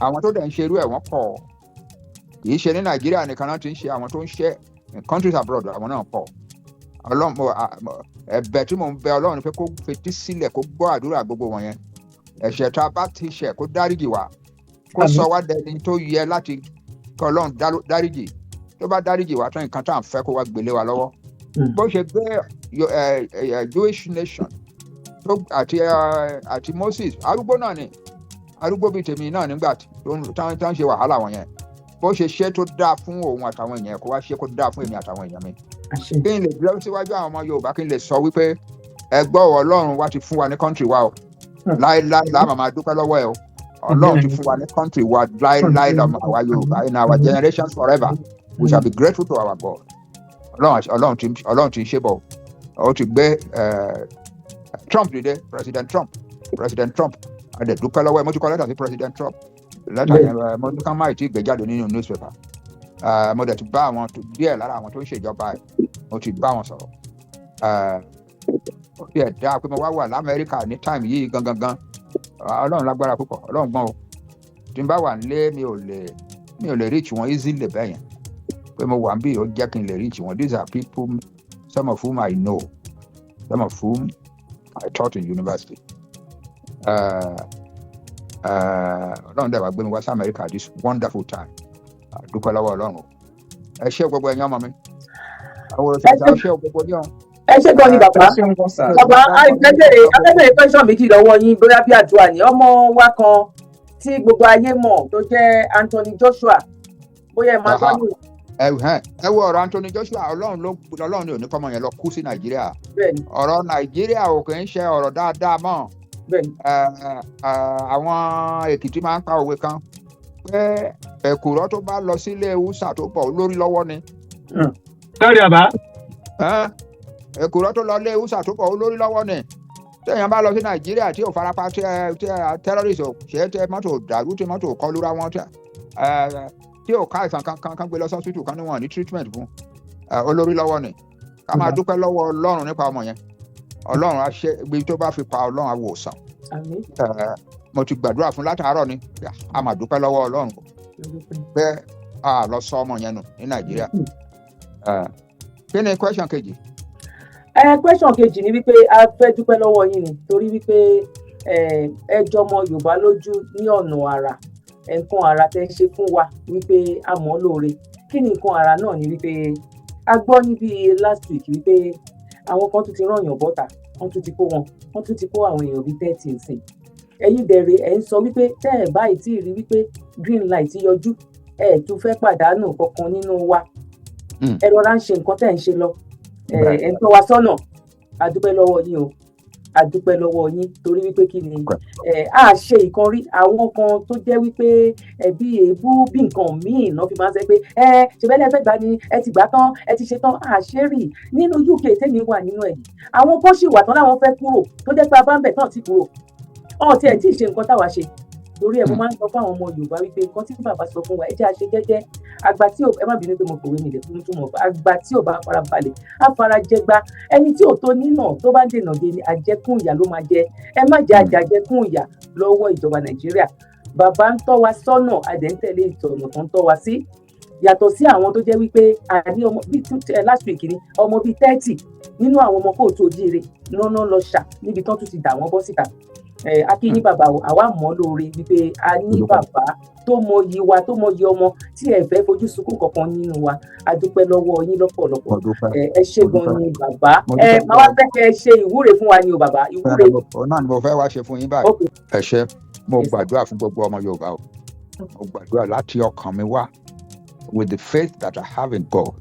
àwọn tó dẹ̀ ń ṣerú ẹ̀ wọ́n pọ̀ kì í ṣe ní Nàìjíríà nìkan náà ti ń ṣe àwọn tó ń ṣe in countries abroad àwọn náà pọ̀ Ọlọ́run ẹ̀bẹ̀ tí mò ń bẹ Ọlọ́run ni pé kó fetí sílẹ̀ kó gbọ́ àdúrà gbogbo wọn yẹn ẹ̀ṣẹ̀ tá a bá ti ṣẹ̀ kó dáríjì wá kó sọ wá dẹni tó yẹ láti kí Ọlọ́run dáríjì tó bá dáríjì wá tán nǹkan tá à ń fẹ́ kó wá gbélé wa lọ́wọ́ bó ṣe gbé Jewish nation àti Moses arúgbó náà ni arúgbó bíi tèmi náà nígbà tó ń ṣe wàhálà wọn yẹn bó ṣe ṣe tó dáa fún òun àtàwọn èèyàn kó wá ṣe kó dáa fún èmi àtàwọn èèyàn mi kí n lè dúró síwájú àwọn ọmọ Yorùbá kí n lè sọ wípé ẹgbọ́ Ọlọ́run wá ti fún wa ní kọ́ńtì wa o láéláé láàmà máa dúpẹ́ lọ́wọ́ ẹ o Ọlọ́run ti fún wa ní kọ́ńtì wa láéláé lọ́mọ àwa Yorùbá in our generations forever we shall be grateful to our God Ọlọ́run ti ṣe bọ̀ ó ti gbé Trump dìde President Trump adẹ dúpẹ́ lọ́wọ́ ẹ mo ti kọ lẹ́tà sí President Trump lẹ́tà yẹn mo ní ká má ti gbé jáde nínú newspaper mo dẹ̀ ti bá àwọn díẹ̀ lára àwọn tó ń ṣèjọba ẹ̀ mo ti bá wọn sọ̀rọ̀ ó ti ẹ̀ dáa pé mo wá wà l'Amẹ́ríkà ní time yìí gangan Ọlọ́run lágbára púpọ̀ Ọlọ́run gbọ́n o tí n bá wà nílé mi ò lè reach wọn easily bẹ́ẹ̀ yẹn pé mo wà ń bí ó jẹ́ kí n lè reach wọn these are people some of whom I know some of whom I taught in university. Ọlọ́run dẹ̀ wá gbé mi wá sí America this wonderful time. Dúpẹ́ lọ́wọ́ Ọlọ́run. Ẹ ṣé gbogbo ẹ̀yin ọmọ mi. Àwọn òṣèlú ẹ ṣé gbogbo yín. Ẹ ṣé gan ni bàbá. Bàbá akẹ́bẹ̀rẹ̀ question méjì lọ́wọ́ yín bóyá bí àdúrà ni ọmọ wa kan tí gbogbo ayé mọ̀ tó jẹ́ Anthony Joshua bóyá ẹ máa gbọ́ ní. Ẹ wo ọ̀rọ̀ Anthony Joshua Ọlọ́run ni ò ní kọ́mọ yẹn lọ kú sí Nàìjíríà. Ọ̀rọ̀ Nàìjíríà ò kì í ṣe ọ̀rọ̀ dáadáa mọ́. Àwọn Èkìtì máa ń pa òwe kan pé èkùrọ́ tó bá lọ sílé Hausa tó bọ̀ olórí lọ́wọ́ ni. Sọ́ọ̀rì àbá. Èkùrọ́ tó lọ lé Hausa tó bọ̀ olórí lọ́wọ́ ni. Téèyàn bá lọ sí Nàìjíríà tí ò farapa tí terrorist ò ṣe é tẹ mọ́tò dàrú tí mọ́tò kọlura wọn tí ò ká àìsàn kan gbé lọ sọ́sítù kan níwọ̀n ní treatment fún olórí lọ́wọ́ ni. Ká máa dúpẹ́ lọ́wọ́ Ọlọ́run nípa ọmọ yẹn. Ọlọ́run á ṣe ibi tó bá fi pa Ọlọ́run á wò sàn. Mo ti gbàdúrà fún látàárọ̀ ni a máa dúpẹ́ lọ́wọ́ Ọlọ́run pé a lọ sọ ọmọ yẹn nù ní Nàìjíríà kí ni question kejì. Question kejì ni wípé a fẹ́ dúpẹ́ lọ́wọ́ yín ni torí wípé ẹ jọmọ Yorùbá lójú ní ọ̀nà àrà nǹkan àrà tẹ́ ṣe fún wa wípé a mọ̀ lóore. Kí ni nǹkan àrà náà ni wípé a gbọ́ níbi last week wípé àwọn kan tún ti rán yàn bọ́tà wọ́n tún ti kó àwọn èèyàn bíi 30 nsìn. Ẹ̀yin dẹ̀rẹ̀ ẹ̀ ń sọ wípé tẹ́ ẹ̀ báyìí tí ì rí wípé green light yọjú ẹ̀ tún fẹ́ pàdánù kankan nínú wa. Ẹ rọra ń ṣe nǹkan tẹ́ ẹ̀ ń ṣe lọ. Ẹ̀ ń tọ́ wa sọ́nà. A dúpẹ́ lọ́wọ́ yín o. A dúpẹ́ lọ́wọ́ yín torí wípé kí ni a ṣe ìkan rí àwọn kan tó jẹ́ wípé bí èébú bí nǹkan míì náà fi máa ń sẹ́ pé ṣèbẹ́lẹ̀ fẹ́ gbà ni ẹ ti gbà tán ẹ ti ṣe tán àṣírí nínú UK tèmi wà nínú ẹ̀ àwọn kan sì wà tán láwọn fẹ́ kúrò tó jẹ́ pé abáǹbẹ̀ tán ti kúrò ọ̀tí ẹ̀ tí ì ṣe nǹkan táwa ṣe torí ẹ̀ mo máa ń sọ fún àwọn ọmọ Yorùbá wípé nǹkan tí bàbá sọ fún wa ẹ jẹ́ a ṣe jẹ́jẹ́ àgbà tí ẹ má bínú pé mo kòwé nílẹ̀ fún túmọ̀ àgbà tí ò bá fara balẹ̀ á fara jẹgba ẹni tí ò tó nínà tó bá dènà dé ni àjẹkùn ìyà ló máa jẹ ẹ má jẹ àjàjẹkùn ìyà lọ́wọ́ ìjọba Nàìjíríà bàbá ń tọ́ wa sọ́nà àdẹ́ńtẹ̀lé ìtọ̀nà tó ń tọ́ wa sí yàtọ̀ sí àwọn tó jẹ́ wípé àní ọmọ bíi last week ni ọmọ bíi 30 nínú àwọn ọmọ kóòtù òjíire lọ́nà lọ ṣà níbi tán tún ti dà wọ́n bọ́ síta akínyìn bàbá àwa mọ̀ lóore wípé a ní bàbá tó mọyì wa tó mọyì ọmọ tí ẹ fẹ́ fojú sunkún kankan nínú wa a dúpẹ́ lọ́wọ́ yín lọ́pọ̀lọpọ̀ ẹ ṣé gan ni bàbá máa wá fẹ́ kẹ́ ẹ ṣe ìwúre fún wa ni o bàbá ìwúre. náà ni mo fẹ́ wá ṣe fún yín báyìí ẹ ṣé mo gbàdúrà fún gbogbo ọmọ Yorùbá o mo gbàdúrà láti ọkàn mi wá with the faith that I have in God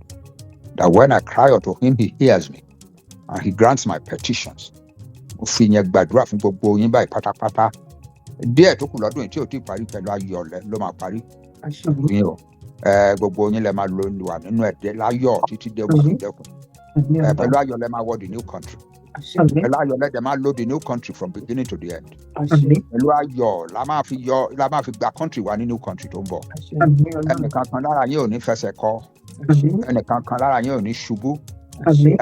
that when I cry unto him he hears me and he grants my petitions. Mo fi yẹn gbàdúrà fún gbogbo yín báyìí pátápátá díẹ̀ tó kù lọ́dún yìí tí ò tí ì parí pẹ̀lú ayọ̀ ló máa parí yín o gbogbo yín lẹ máa lo wà nínú ẹ̀dẹ́ láyọ̀ títí dẹ́kun pẹ̀lú ayọ̀ lẹ máa wọ the new country pẹ̀lú ayọ̀ lẹ dẹ̀ máa lo the new country from beginning to the end pẹ̀lú ayọ̀ la máa fi gba country wa ní new country tó ń bọ̀ ẹnìkan kan lára yín ò ní fẹsẹ̀ kọ ẹnìkan kan lára yín ò ní ṣubú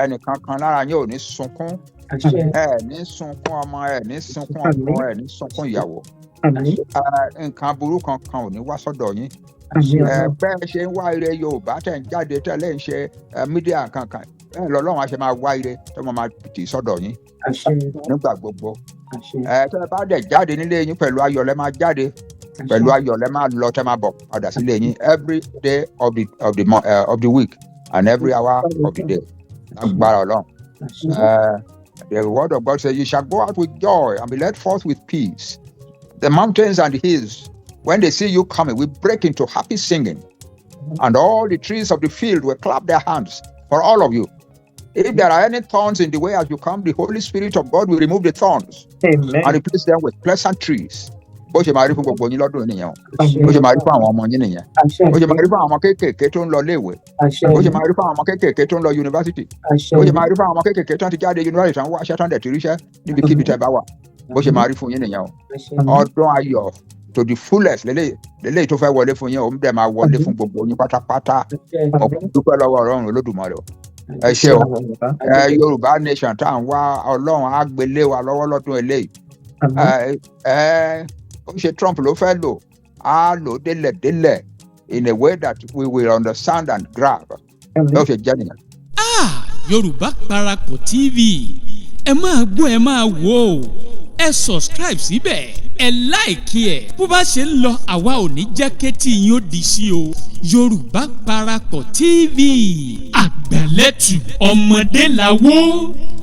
ẹnìkan kan lára yín ò ní sunkún ẹ ní sunkún ọmọ ẹ ní sunkún ọkọ ẹ ní sunkún ìyàwó nǹkan burú kankan ò ní wá sọ́dọ̀ yín bẹ́ẹ̀ ṣe ń wá ire Yorùbá tẹ̀ ń jáde tẹ́lẹ̀ ń ṣe mídíà kankan bẹ́ẹ̀ lọ́lọ́run á ṣe máa wá ire tó máa tì sọ́dọ̀ yín nígbà gbogbo tẹ́ ẹ bá dẹ̀ jáde nílé yín pẹ̀lú ayọ̀ lẹ máa jáde pẹ̀lú ayọ̀ lẹ máa lọ tẹ́ máa bọ̀ padà sílé yín every day of the week and every hour of the day agbára Ọlọ́run. The word of God says, "You shall go out with joy and be led forth with peace. The mountains and the hills, when they see you coming, will break into happy singing, and all the trees of the field will clap their hands for all of you. If there are any thorns in the way as you come, the Holy Spirit of God will remove the thorns and replace them with pleasant trees." Bó ṣe máa rí fún gbogbo yín lọ́dún nìyẹn o bó ṣe máa rí fún àwọn ọmọ yín nìyẹn bó ṣe máa rí fún àwọn ọmọ kéékèèké tó ń lọ léèwé bó ṣe máa rí fún àwọn ọmọ kéékèèké tó ń lọ yunifásitì bó ṣe máa rí fún àwọn ọmọ kéékèèké tó ń ti jáde yunifásitì tó ń wá aṣẹ́ tó ń dẹ̀ ti ríṣẹ́ níbikíbi tẹ́ bá wà bó ṣe máa rí fún yín nìyẹn o ọdún ayọ̀ to the fullest lélẹ́yìí tó fẹ́ wọlé fún yín òun dẹ̀ máa wọlé fún gbogbo yín pátápátá dúpẹ́ lọ́wọ́ Ọlọ́run Olódùmarè o ẹ ṣé o Yorùbá nation tá à ń wá Ọlọ́run á gbélé wa lọ́wọ́ lọ́dún eléyìí ó ṣe Trump ló fẹ́ lò á lò délẹ̀délẹ̀ in a way that we will understand and grab ló ṣe jẹ́ nìyẹn. Yorùbá Parapọ̀ TV ẹ máa gbọ́ ẹ máa wò ó ẹ subscribe síbẹ̀ ẹ láìkí ẹ̀ bó bá ṣe ń lọ àwa ò ní jẹ́ kétí yín ó di sí o Yorùbá Parapọ̀ TV àgbàlẹ́tù ọmọdé làwọ̀.